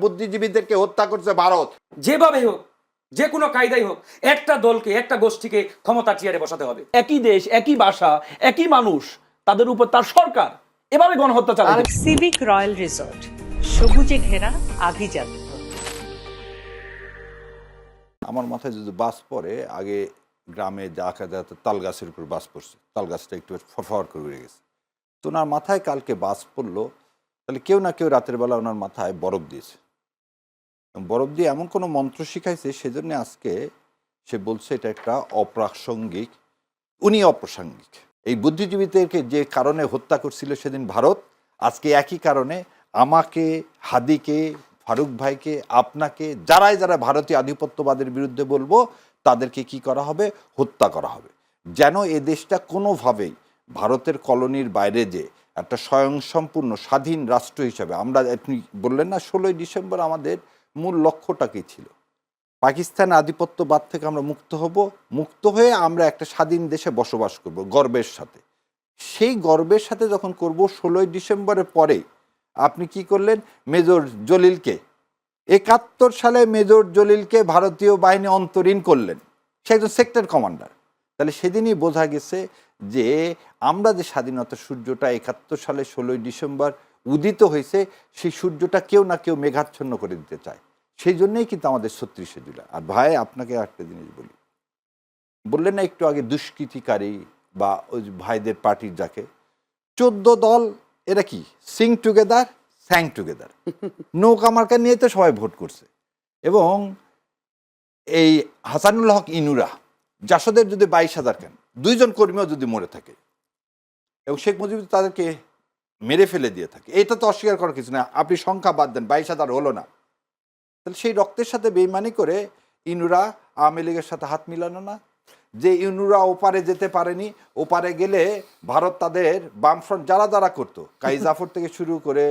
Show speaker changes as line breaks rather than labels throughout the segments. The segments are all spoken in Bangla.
বুদ্ধিজীবীদেরকে হত্যা করছে ভারত।
যেভাবে হোক, যে কোনো কায়দাই হোক, একটা দলকে, একটা গোষ্ঠীকে ক্ষমতা চেয়ারে বসাতে হবে।
একই দেশ, একই ভাষা, একই মানুষ, তাদের উপর তার সরকার এভাবে গণহত্যা চালাচ্ছে।
সিভিক রয়্যাল রিসোর্ট, সবুজে ঘেরা আভিজাত্য।
আমার মাথায় যদি বাস পড়ে, আগে গ্রামে দেখা যেত তাল গাছের উপর বাস পড়ছে, তাল গাছটা একটু ফরফর করে উড়ে গেছে। তো ওনার মাথায় কালকে বাস পড়লো, তাহলে কেউ না কেউ রাতের বেলা ওনার মাথায় বরফ দিয়েছে, বরফ দিয়ে এমন কোনো মন্ত্র শিখাইছে, সেজন্য আজকে সে বলছে এটা একটা অপ্রাসঙ্গিক, উনি অপ্রাসঙ্গিক। এই বুদ্ধিজীবীদেরকে যে কারণে হত্যা করছিল সেদিন ভারত, আজকে একই কারণে আমাকে, হাদিকে, ফারুক ভাইকে, আপনাকে, যারা ভারতীয় আধিপত্যবাদের বিরুদ্ধে বলবো, তাদেরকে কি করা হবে? হত্যা করা হবে, যেন এ দেশটা কোনোভাবেই ভারতের কলোনির বাইরে যে একটা স্বয়ংসম্পূর্ণ স্বাধীন রাষ্ট্র হিসাবে, আমরা, আপনি বললেন না 16ই ডিসেম্বর আমাদের মূল লক্ষ্যটা কী ছিল? পাকিস্তান আধিপত্যবাদ থেকে আমরা মুক্ত হব, মুক্ত হয়ে আমরা একটা স্বাধীন দেশে বসবাস করব গর্বের সাথে। সেই গর্বের সাথে যখন করব, 16ই ডিসেম্বরের পরে আপনি কি করলেন? মেজর জলিলকে, 71 সালে মেজর জলিলকে ভারতীয় বাহিনী অন্তরীণ করলেন, সে একজন সেক্টর কমান্ডার। তাহলে সেদিনই বোঝা গেছে যে আমরা যে স্বাধীনতার সূর্যটা 71 সালে 16ই ডিসেম্বর উদিত হয়েছে, সেই সূর্যটা কেউ না কেউ মেঘাচ্ছন্ন করে দিতে চায়। সেই জন্যই কিন্তু আমাদের 36শে জুলাই। আর ভাই, আপনাকে একটা জিনিস বলি, বললেন না একটু আগে দুষ্কৃতিকারী বা ওই ভাইদের পার্টির যাকে 14 দল, এরা কি সিং টুগেদার স্যাং টুগেদার, নৌকা মার্কা নিয়ে তো সবাই ভোট করছে। এবং এই হাসানুল হক ইনুরা, জাসদের যদি 22,000 কেন 2জন কর্মীও যদি মরে থাকে এবং শেখ মুজিব তাদেরকে মেরে ফেলে দিয়ে থাকে, এটা তো অস্বীকার করার কিছু না। আপনি সংখ্যা বাদ দেন, 22,000 হলো না, তাহলে সেই রক্তের সাথে বেইমানি করে ইনুরা আওয়ামী লীগের সাথে হাত মিলানো না? যে ইনুরা ওপারে যেতে পারেনি, ওপারে গেলে ভারত তাদের বামফ্রন্ট যারা করতো, কাজী জাফর থেকে শুরু করে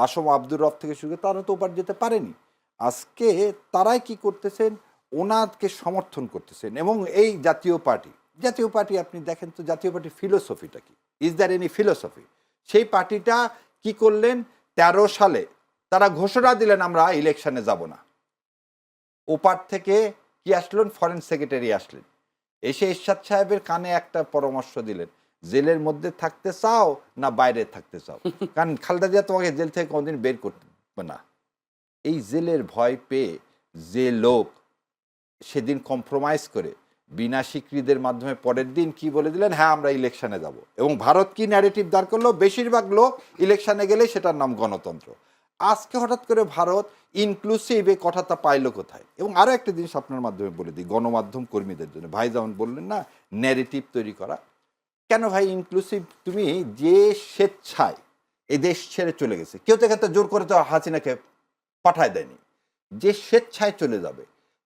আসম আব্দুর রব থেকে শুরু করে, তারা তো ওপার যেতে পারেনি। আজকে তারাই কি করতেছেন? ওনাকে সমর্থন করতেছেন। এবং এই জাতীয় পার্টি আপনি দেখেন তো, জাতীয় পার্টির ফিলোসফিটা কি? Is there any philosophy? সেই পার্টিটা কি করলেন? 13 সালে তারা ঘোষণা দিলেন আমরা ইলেকশনে যাব না। ওপার থেকে কি আসলেন? ফরেন সেক্রেটারি আসলেন, এসে এরশাদ সাহেবের কানে একটা পরামর্শ দিলেন, জেলের মধ্যে থাকতে চাও না বাইরে থাকতে চাও? কারণ খালেদা জিয়া তোমাকে জেল থেকে কোনোদিন বের করবে না। এই জেলের ভয় পেয়ে যে লোক সেদিন কম্প্রোমাইজ করে বিনা স্বীকৃতির মাধ্যমে পরের দিন কি বলে দিলেন? হ্যাঁ, আমরা ইলেকশনে যাব। এবং ভারত কি ন্যারেটিভ দাঁড় করলো? বেশিরভাগ লোক ইলেকশনে গেলে সেটার নাম গণতন্ত্র। আজকে হঠাৎ করে ভারত ইনক্লুসিভ এই কথাটা পাইলো কোথায়? এবং আরও একটা জিনিস আপনার মাধ্যমে বলে দিই, গণমাধ্যম কর্মীদের জন্য, ভাই যেমন বললেন না ন্যারেটিভ তৈরি করা, কেন ভাই ইনক্লুসিভ? তুমি যে স্বেচ্ছায় এই দেশ ছেড়ে চলে গেছে, কেউ তো এখানে জোর করে তো হাসিনাকে পাঠায় দেয়নি, যে স্বেচ্ছায় চলে যাবে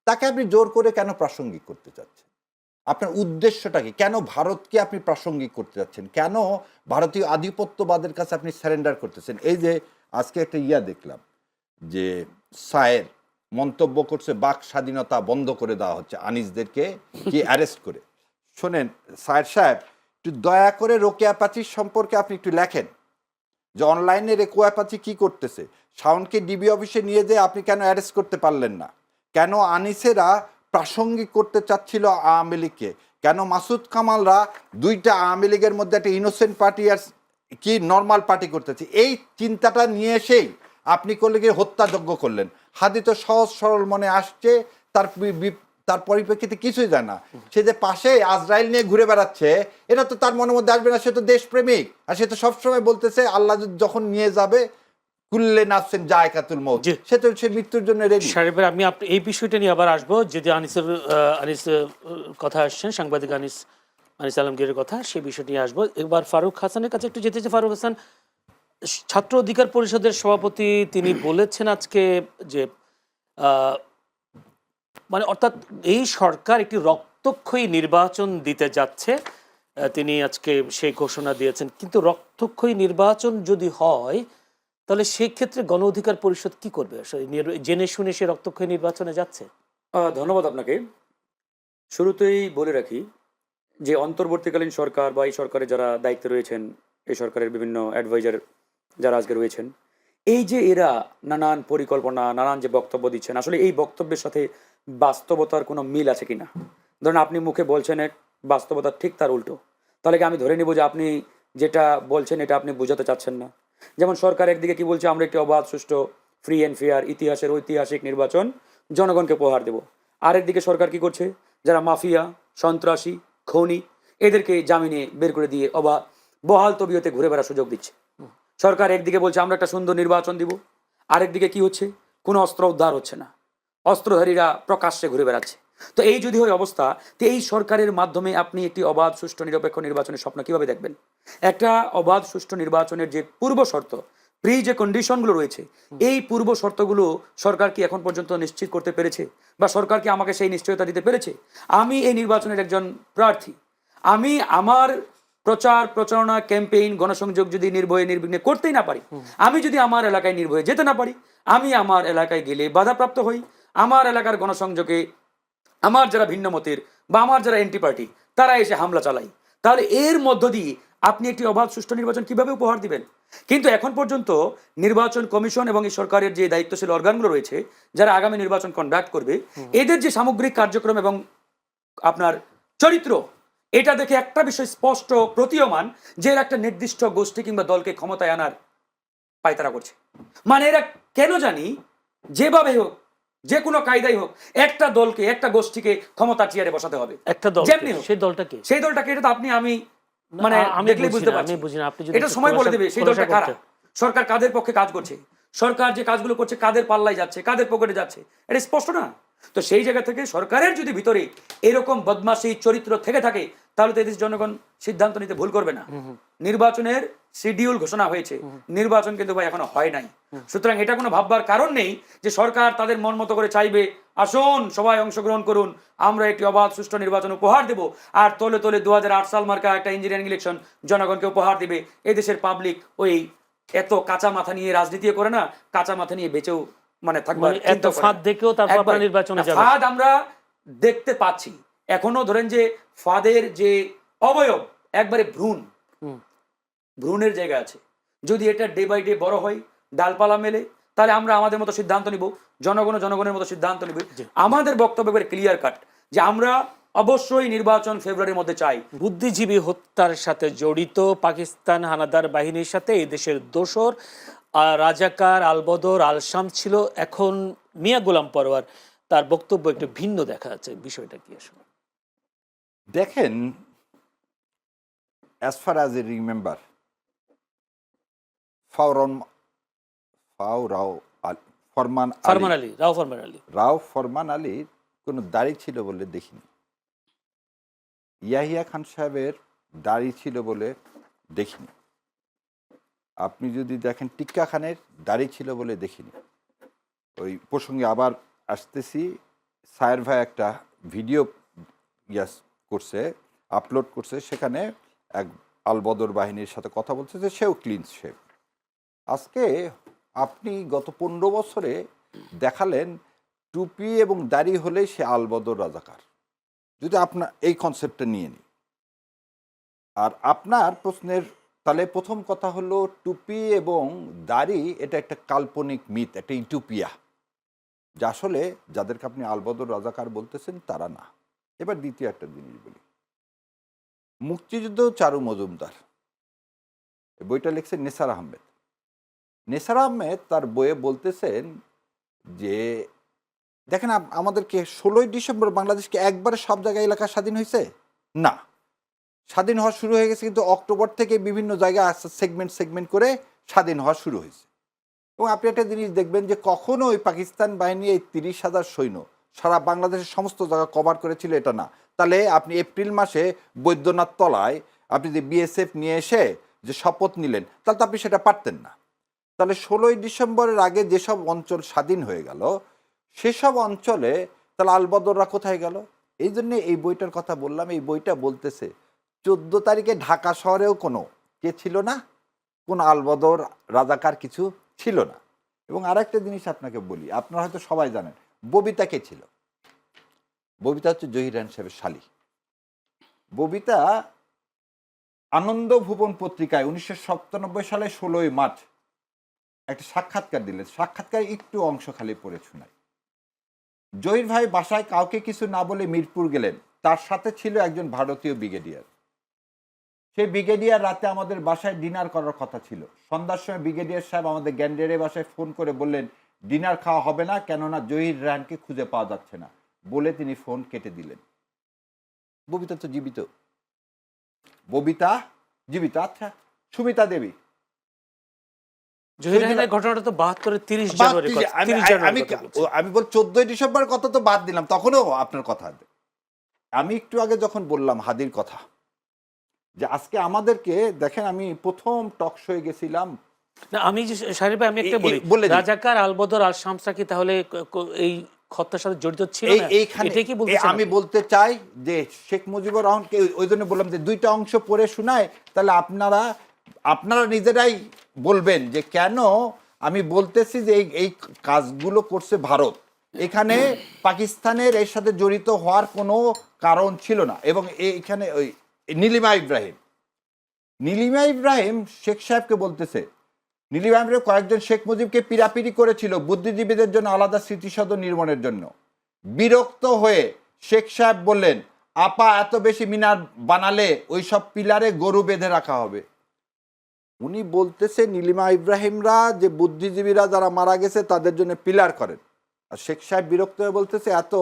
তাকে আপনি জোর করে কেন প্রাসঙ্গিক করতে চাচ্ছেন? আপনার উদ্দেশ্যটা কি? কেন ভারতকে আপনি প্রাসঙ্গিক করতে যাচ্ছেন? কেন ভারতীয় আধিপত্যবাদের কাছে আপনি স্যারেন্ডার করতেছেন? এই যে আজকে একটা দেখলাম যে সায়ের মন্তব্য করছে, বাক স্বাধীনতা বন্ধ করে দেওয়া হচ্ছে, আনিসদেরকে কি অ্যারেস্ট করে। শোনেন সায়ের সাহেব, একটু দয়া করে রোকেয়া পাচির সম্পর্কে আপনি একটু লেখেন, যে অনলাইনে রোকেয়া পাচি কি করতেছে। শাওনকে ডিবি অফিসে নিয়ে যেয়ে আপনি কেন অ্যারেস্ট করতে পারলেন না? কেন আনিসেরা প্রাসঙ্গিক করতে চাচ্ছিল আওয়ামী লীগকে? কেন মাসুদ কামালরা দুইটা আওয়ামী লীগের মধ্যে একটা ইনোসেন্ট পার্টি আর কি নর্মাল পার্টি করতেছে, এই চিন্তাটা নিয়ে এসেই আপনি করলে গিয়ে হত্যাযজ্ঞ করলেন। হাদি তো সহজ সরল মনে আসছে, তার পরিপ্রেক্ষিতে কিছুই যায় না। সে যে পাশে আজরাইল নিয়ে ঘুরে বেড়াচ্ছে, এটা তো তার মনের মধ্যে আসবে না। সে তো দেশপ্রেমিক, আর সে তো সবসময় বলতেছে আল্লাহ যখন নিয়ে যাবে কুল্লে নাফসিন জায়কাতুল মউত, সে তো সে মৃত্যুর জন্য রেডি।
সাহেবের আমি এই বিষয়টা নিয়ে আবার আসবো, যদি আনিস কথা আসছেন, সাংবাদিক আনিস আলমগীরের কথা, সেই বিষয়টি নিয়ে আসবো। এবার ফারুক হাসানের কাছে একটু যেতে চাই। ফারুক হাসান, ছাত্র অধিকার পরিষদের সভাপতি, তিনি বলেছেন আজকে যে মানে অর্থাৎ এই সরকার একটি রক্তক্ষয়ী নির্বাচন দিতে যাচ্ছে, তিনি আজকে সেই ঘোষণা দিয়েছেন। কিন্তু রক্তক্ষয়ী নির্বাচন যদি হয়, তাহলে সেই ক্ষেত্রে গণ অধিকার পরিষদ কি করবে? জেনে শুনে সে রক্তক্ষয়ী নির্বাচনে যাচ্ছে?
ধন্যবাদ আপনাকে। শুরুতেই বলে রাখি যে অন্তর্বর্তীকালীন সরকার বা এই সরকারে যারা দায়িত্বে রয়েছেন, এই সরকারের বিভিন্ন অ্যাডভাইজার যারা আজকে রয়েছেন, এই যে এরা নানান পরিকল্পনা, নানান যে বক্তব্য দিচ্ছেন, আসলে এই বক্তব্যের সাথে বাস্তবতার কোনো মিল আছে কিনা? ধরুন আপনি মুখে বলছেন এক, বাস্তবতা ঠিক তার উল্টো। তাহলে কি আমি ধরে নিব যে আপনি যেটা বলছেন এটা আপনি বোঝাতে চাচ্ছেন না? যেমন সরকার একদিকে কি বলছে, আমরা একটি অবাধ, সুষ্ঠু, ফ্রি অ্যান্ড ফেয়ার ইতিহাসের ঐতিহাসিক নির্বাচন জনগণকে উপহার দেব। আরেকদিকে সরকার কি করছে, যারা মাফিয়া, সন্ত্রাসী, খনি, এদেরকে জামিনে বের করে দিয়ে বহাল তবিয়তে ঘুরে বেড়ার সুযোগ দিচ্ছে। সরকার একদিকে বলছে আমরা একটা সুন্দর নির্বাচন দিব, আরেকদিকে কি হচ্ছে, কোনো অস্ত্র উদ্ধার হচ্ছে না, অস্ত্রধারীরা প্রকাশ্যে ঘুরে বেড়াচ্ছে। তো এই যদি হয় অবস্থা, তো এই সরকারের মাধ্যমে আপনি একটি অবাধ, সুষ্ঠু, নিরপেক্ষ নির্বাচনের স্বপ্ন কিভাবে দেখবেন? একটা অবাধ, সুষ্ঠু নির্বাচনের যে পূর্ব শর্ত, যে কন্ডিশনগুলো রয়েছে, এই পূর্ব শর্তগুলো সরকার কি এখন পর্যন্ত নিশ্চিত করতে পেরেছে? বা সরকার কি আমাকে সেই নিশ্চয়তা দিতে পেরেছে? আমি এই নির্বাচনের একজন প্রার্থী, আমি আমার প্রচার প্রচারণা, ক্যাম্পেইন, গণসংযোগ যদি নির্ভয়ে নির্বিঘ্নে করতেই না পারি, আমি যদি আমার এলাকায় নির্ভয়ে যেতে না পারি, আমি আমার এলাকায় গেলে বাধাপ্রাপ্ত হই, আমার এলাকার গণসংযোগে আমার যারা ভিন্ন মতের বা আমার যারা এন্টি পার্টি তারা এসে হামলা চালায়, তাহলে এর মধ্য দিয়ে আপনি একটি অবাধ, সুষ্ঠু নির্বাচন কিভাবে উপহার দিবেন? কিন্তু এখন পর্যন্ত নির্বাচন কমিশন এবং এই সরকারের যে দায়িত্বশীল অর্গানগুলো রয়েছে, যারা আগামী নির্বাচন কন্ডাক্ট করবে, এদের যে সামগ্রিক কার্যক্রম এবং আপনার চরিত্র, এটা দেখে একটা বিষয় স্পষ্ট প্রতীয়মান, যে এরা একটা নির্দিষ্ট গোষ্ঠী কিংবা দলকে ক্ষমতায় আনার পায়তারা করছে। মানে এরা কেন জানি যেভাবে হোক, যে কোনো কায়দাই হোক, একটা দলকে, একটা গোষ্ঠীকে ক্ষমতা চেয়ারে বসাতে হবে,
একটা দল,
যেমনি হোক।
সেই দলটাকে
সেই দলটাকে, এটা তো আপনি আমি মানে
আমি
দেখলেই বুঝতে পারছি।
বুঝি না, আপনি যদি
এটা
একটু
সময় বলে দেবে সেই দলটা
খোলাসা
কারা,
করতেন।
সরকার কাদের পক্ষে কাজ করছে, সরকার যে কাজগুলো করছে কাদের পাল্লায় যাচ্ছে, কাদের পকেটে যাচ্ছে, এটা স্পষ্ট না? তো সেই জায়গা থেকে সরকারের যদি ভিতরে এরকম বদমাশি চরিত্র থেকে থাকে, তাহলে তো এদেশ জনগণ সিদ্ধান্ত নিতে ভুল করবে না। নির্বাচনের শিডিউল ঘোষণা হয়েছে, নির্বাচন কিন্তু ভাই এখনো হয় নাই। সুতরাং এটা কোনো ভাববার কারণ নেই যে সরকার তাদের মন মতো করে চাইবে, আসুন সবাই অংশগ্রহণ করুন, আমরা একটি অবাধ, সুষ্ঠু নির্বাচন উপহার দেব, আর তলে তলে 2008 সাল মার্কা একটা ইঞ্জিনিয়ারিং ইলেকশন জনগণকে উপহার দেবে। এদেশের পাবলিক ওই এত কাঁচা মাথা নিয়ে রাজনীতি করে না, কাঁচা মাথা নিয়ে বেঁচেও মানে থাকবে,
এত ফাঁদ দেখেও তারপর আপনারা নির্বাচনে যাবেন।
ফাঁদ আমরা দেখতে পাচ্ছি এখনো। ধরেন যে ফাঁদের যে অবয়ব, একবারে ভ্রূণের জায়গা আছে। যদি এটা ডে বাই ডে বড় হয়, ডালপালা মেলে, তাহলে আমরা আমাদের মতো সিদ্ধান্ত নিব, জনগণের মতো সিদ্ধান্ত নিবে। আমাদের বক্তব্য এবারে ক্লিয়ার কাট যে আমরা অবশ্যই নির্বাচন ফেব্রুয়ারির মধ্যে চাই।
বুদ্ধিজীবী হত্যার সাথে জড়িত পাকিস্তান হানাদার বাহিনীর সাথে এই দেশের দোসর রাজাকার আলবদর আলশাম ছিল, এখন মিয়া গোলাম পরোয়ার, তার বক্তব্য একটু ভিন্ন দেখা যাচ্ছে। বিষয়টা কি আসলে?
দেখেন, as far as I remember, রাও ফরমান আলীর কোনো দাড়ি ছিল বলে দেখিনি। ইয়াহিয়া খান সাহেবের দাড়ি ছিল বলে দেখিনি। আপনি যদি দেখেন টিক্কা খানের দাড়ি ছিল বলে দেখিনি। ওই প্রসঙ্গে আবার আসতেছি, সায়ের ভাই একটা ভিডিও করছে, আপলোড করছে, সেখানে এক আলবদর বাহিনীর সাথে কথা বলছে যে সেও ক্লিন শেভ। আজকে আপনি গত 15 বছরে দেখালেন টুপি এবং দাড়ি হলেই সে আলবদর রাজাকার। যদি আপনার এই কনসেপ্টটা নিয়ে নিই, আর আপনার প্রশ্নের তাহলে প্রথম কথা হলো টুপি এবং দাড়ি এটা একটা কাল্পনিক মিথ, একটা ইউটোপিয়া, যা আসলে যাদেরকে আপনি আলবদর রাজাকার বলতেছেন তারা না। এবার দ্বিতীয় একটা জিনিস বলি, মুক্তিযুদ্ধ চারু মজুমদার বইটা লিখছেন নেসার আহমেদ। নেসার আহমেদ তার বইয়ে বলতেছেন যে দেখেন আমাদেরকে 16ই ডিসেম্বর বাংলাদেশকে একবারে সব জায়গায় এলাকা স্বাধীন হয়েছে না, স্বাধীন হওয়া শুরু হয়ে গেছে, কিন্তু অক্টোবর থেকে বিভিন্ন জায়গায় সেগমেন্ট করে স্বাধীন হওয়া শুরু হয়েছে। এবং আপনি একটা জিনিস দেখবেন যে কখনো ওই পাকিস্তান বাহিনী এই 30,000 সৈন্য সারা বাংলাদেশের সমস্ত জায়গা কভার করেছিল এটা না। তাহলে আপনি এপ্রিল মাসে বৈদ্যনাথ তলায় আপনি যে বিএসএফ নিয়ে এসে যে শপথ নিলেন, তাহলে তো আপনি সেটা পারতেন না। তাহলে 16ই ডিসেম্বরের আগে যেসব অঞ্চল স্বাধীন হয়ে গেল সেসব অঞ্চলে তাহলে আলবদররা কোথায় গেল? এই জন্যে এই বইটার কথা বললাম। এই বইটা বলতেছে 14 তারিখে ঢাকা শহরেও কোনো কে ছিল না, কোনো আলবদর রাজাকার কিছু ছিল না। এবং আরেকটা জিনিস আপনাকে বলি, আপনারা হয়তো সবাই জানেন ববিতা কে ছিল। ববিতা হচ্ছে জহির রায়হান সাহেবের শালী। ববিতা আনন্দ ভুবন পত্রিকায় 1997 সালে 16ই মার্চ একটা সাক্ষাৎকার দিলেন, সাক্ষাৎকার একটু অংশ খালি পড়ে শোনাই। জহির ভাই বাসায় কাউকে কিছু না বলে মিরপুর গেলেন, তার সাথে ছিল একজন ভারতীয় ব্রিগেডিয়ার। সেই ব্রিগেডিয়ার রাতে আমাদের বাসায় ডিনার করার কথা ছিল। সন্ধ্যার সময় ব্রিগেডিয়ার সাহেব আমাদের গ্যান্ডেরের বাসায় ফোন করে বললেন ডিনার খাওয়া হবে না, কেননা জহির রায়হানকে খুঁজে পাওয়া যাচ্ছে না, বলে তিনি ফোন কেটে দিলেন। ববিতা তো জীবিত, ববিতা জীবিত। আচ্ছা, সুমিতা দেবী,
জহির রায়হানের ঘটনাটা তো 72-এর 30 জানুয়ারি
আমি বল 14ই ডিসেম্বর কথা তো বাদ দিলাম, তখনও আপনার কথা। আমি একটু আগে যখন বললাম হাদির কথা, যে আজকে আমাদেরকে দেখেন, আমি প্রথম টক শোয়ে গেছিলাম।
না, আমি যে শাহরির ভাই, আমি একটা বলি, রাজাকার আলবদর আল শামসা কি তাহলে এই হত্যার সাথে জড়িত ছিল না? এটাই কি বলতে
আমি বলতে চাই যে শেখ মুজিবুর রহমানকে, ওই জন্য বললাম যে দুইটা অংশ পড়ে শোনায়, তাহলে আপনারা নিজেরাই বলবেন যে কেন আমি বলতেছি যে এই কাজগুলো করছে ভারত। এখানে পাকিস্তানের এর সাথে জড়িত হওয়ার কোনো কারণ ছিল না। এবং এইখানে ওই নীলিমা ইব্রাহিম শেখ সাহেবকে বলতেছে, নীলিমা ইব্রাহিম কয়েকজন শেখ মুজিবকে পিরাপিরি করেছিল বুদ্ধিজীবীদের জন্য আলাদা স্মৃতিসৌধ নির্মাণের জন্য। বিরক্ত হয়ে শেখ সাহেব বললেন, আপা এত বেশি মিনার বানালে ওই সব পিলারে গরু বেঁধে রাখা হবে। উনি বলতেছে নীলিমা ইব্রাহিমরা যে বুদ্ধিজীবীরা যারা মারা গেছে তাদের জন্য পিলার করেন, আর শেখ সাহেব বিরক্ত হয়ে বলতেছে এত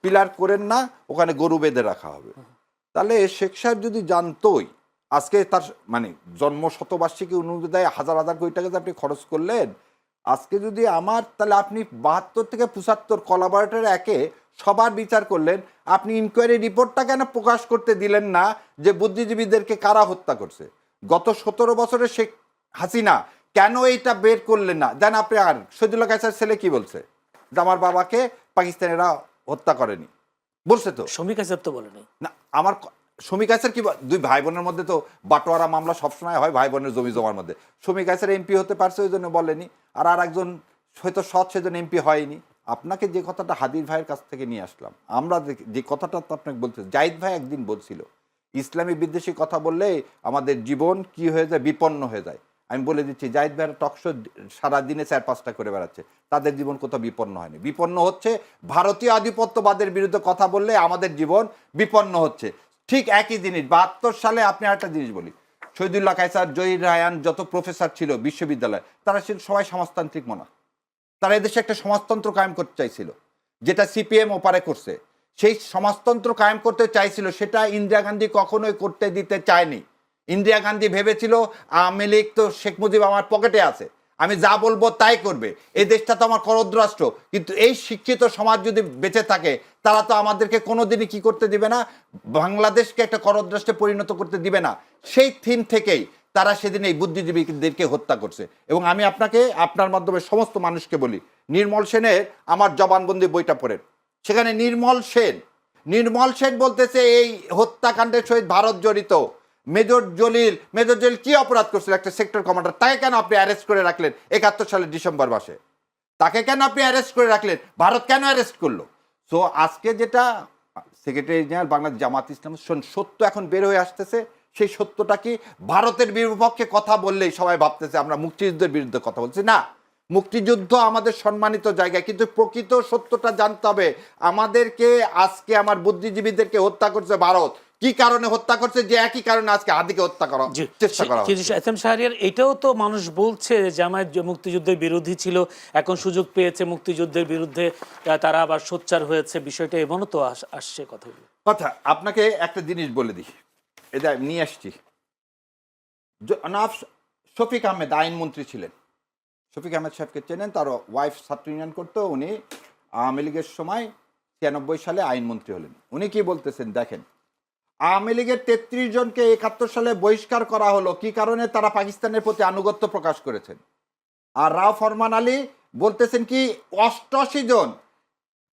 পিলার করেন না, ওখানে গরু বেঁধে রাখা হবে। তাহলে শেখ সাহেব যদি জানতোই, আজকে তার মানে জন্ম শতবার্ষিকী অনুদায় হাজার হাজার কোটি টাকা আপনি খরচ করলেন, আজকে যদি আমার, তাহলে আপনি 72 থেকে 75 কোলাবরেটর একে সবার বিচার করলেন, আপনি ইনকোয়ারি রিপোর্টটা কেন প্রকাশ করতে দিলেন না যে বুদ্ধিজীবীদেরকে কারা হত্যা করছে? গত 17 বছরে শেখ হাসিনা কেন এইটা বের করলেন না? জান আপনি, আর শহীদুল্লাহ কায়সার ছেলে কি বলছে, যে আমার বাবাকে পাকিস্তানিরা হত্যা করেনি, বলছে তো।
শমী কায়সার তো বলেনি
না, আমার শমী কায়সার কি, দুই ভাই বোনের মধ্যে তো বাটোয়ারা মামলা সবসময় হয়, ভাই বোনের জমি জমার মধ্যে। শমী কায়সার এমপি হতে পারছে ওই জন্য বলেনি, আর একজন হয়তো সৎ সেজন্য এমপি হয়নি। আপনাকে যে কথাটা হাদির ভাইয়ের কাছ থেকে নিয়ে আসলাম, আমরা যে কথাটা তো আপনাকে বলতে, জাহিদ ভাই একদিন বলছিল ইসলামী বিদ্বেষী কথা বললে আমাদের জীবন কি হয়ে যায়, বিপন্ন হয়ে যায়। আমি বলে দিচ্ছি, জাহিদ ভাইয়ের টকশো সারাদিনে 4-5টা করে বেড়াচ্ছে, তাদের জীবন কোথাও বিপন্ন হয়নি। বিপন্ন হচ্ছে ভারতীয় আধিপত্যবাদের বিরুদ্ধে কথা বললে আমাদের জীবন বিপন্ন হচ্ছে। ঠিক একই জিনিস 72 সালে, আপনি একটা জিনিস বলি, শহীদুল্লাহ কায়সার, জহির রায়হান, যত প্রফেসর ছিল বিশ্ববিদ্যালয়ে, তারা ছিল সবাই সমাজতান্ত্রিক মনা। তারা এদেশে একটা সমাজতন্ত্র কায়েম করতে চাইছিল, যেটা সিপিএম ওপারে করছে। সেই সমাজতন্ত্র কায়েম করতে চাইছিল, সেটা ইন্দিরা গান্ধী কখনোই করতে দিতে চায়নি। ইন্দিরা গান্ধী ভেবেছিল আওয়ামী লীগ তো শেখ মুজিব আমার পকেটে আছে, আমি যা বলবো তাই করবে, এই দেশটা তো আমার করদ রাষ্ট্র। কিন্তু এই শিক্ষিত সমাজ যদি বেঁচে থাকে, তারা তো আমাদেরকে কোনোদিনই কি করতে দিবে না, বাংলাদেশকে একটা করদ রাষ্ট্রে পরিণত করতে দিবে না। সেই থিম থেকেই তারা সেদিন এই বুদ্ধিজীবীদেরকে হত্যা করছে। এবং আমি আপনাকে, আপনার মাধ্যমে সমস্ত মানুষকে বলি, নির্মল সেনের আমার জবানবন্দি বইটা পড়েন। সেখানে নির্মল সেন বলতেছে এই হত্যাকাণ্ডের সহিত ভারত জড়িত। মেজর জলিল কি অপরাধ করছিল? একটা সেক্টর কমান্ডার, তাকে কেন আপনি অ্যারেস্ট করে রাখলেন 71 সালের ডিসেম্বর মাসে? তাকে কেন আপনি অ্যারেস্ট করে রাখলেন? ভারত কেন অ্যারেস্ট করলো? সো আজকে যেটা সেক্রেটারি জেনারেল বাংলাদেশ জামাত ইসলাম, সত্য এখন বের হয়ে আসতেছে। সেই সত্যটা কি, ভারতের বিপক্ষে কথা বললেই সবাই ভাবতেছে আমরা মুক্তিযুদ্ধের বিরুদ্ধে কথা বলছি। না, মুক্তিযুদ্ধ আমাদের সম্মানিত জায়গায়, কিন্তু প্রকৃত সত্যটা জানতে হবে আমাদেরকে। আজকে আমার বুদ্ধিজীবীদেরকে হত্যা করছে ভারত, কি কারণে হত্যা করছে? যে একই কারণে আজকে হাদিকে হত্যা করার চেষ্টা করা হচ্ছে।
এটাও তো মানুষ বলছে জামায়াত মুক্তিযুদ্ধের বিরোধী ছিল, এখন সুযোগ পেয়েছে মুক্তিযুদ্ধের বিরুদ্ধে, তারা আবার সোচ্চার হয়েছে, বিষয়টা এমনও তো আসছে কথাগুলো।
কথা আপনাকে একটা জিনিস বলে দিই, এটা নিয়ে আসছি। শফিক আহমেদ আইনমন্ত্রী ছিলেন, শফিক আহমেদ সাহেবকে চেনেন, তার ওয়াইফ ছাত্র ইউনিয়ন করতো। উনি আওয়ামী লীগের সময় 93 সালে আইনমন্ত্রী হলেন। উনি কি বলতেছেন দেখেন, আওয়ামী লীগের 33 জনকে 71 সালে বহিষ্কার করা হলো কি কারণে? তারা পাকিস্তানের প্রতি আনুগত্য প্রকাশ করেছেন। আর রাও ফরমান আলী বলতেছেন কি 88 জন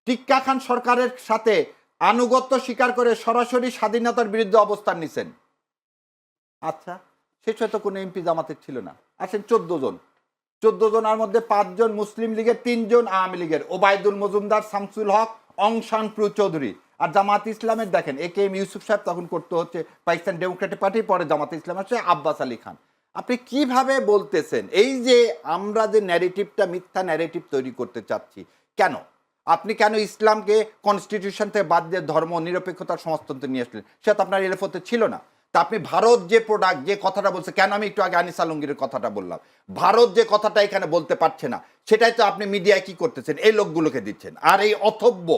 টিক্কা খান সরকারের সাথে আনুগত্য স্বীকার করে সরাসরি স্বাধীনতার বিরুদ্ধে অবস্থান নিছেন। আচ্ছা, শেষ হয়তো কোনো এমপি জামাতের ছিল না। আসেন 14 জনের মধ্যে 5 জন মুসলিম লীগের, 3 জন আওয়ামী লীগের, ওবায়দুল মজুমদার, শামসুল হক, অংশান প্রু চৌধুরী। আর জামাত ইসলামের দেখেন AK ইউসুফ সাহেব তখন করতে হচ্ছে পাকিস্তান ডেমোক্রেটিক পার্টি, পরে জামাত ইসলাম আছে আব্বাস আলী খান। আপনি কিভাবে বলতেছেন এই যে আমরা যে ন্যারেটিভটা মিথ্যা ন্যারেটিভ তৈরি করতে চাচ্ছি কেন? আপনি কেন ইসলামকে কনস্টিটিউশন থেকে বাদ দিয়ে ধর্ম নিরপেক্ষতার সমাজতন্ত্রে নিয়ে আসলেন? সেটা তো আপনার এলএফতে ছিল না। তা আপনি ভারত যে প্রোডাক্ট যে কথাটা বলছে, কেন আমি একটু আগে আনিস আলমগীরের কথাটা বললাম, ভারত যে কথাটা এখানে বলতে পারছে না সেটাই তো আপনি মিডিয়ায় কি করতেছেন, এই লোকগুলোকে দিচ্ছেন। আর এই অথব্য,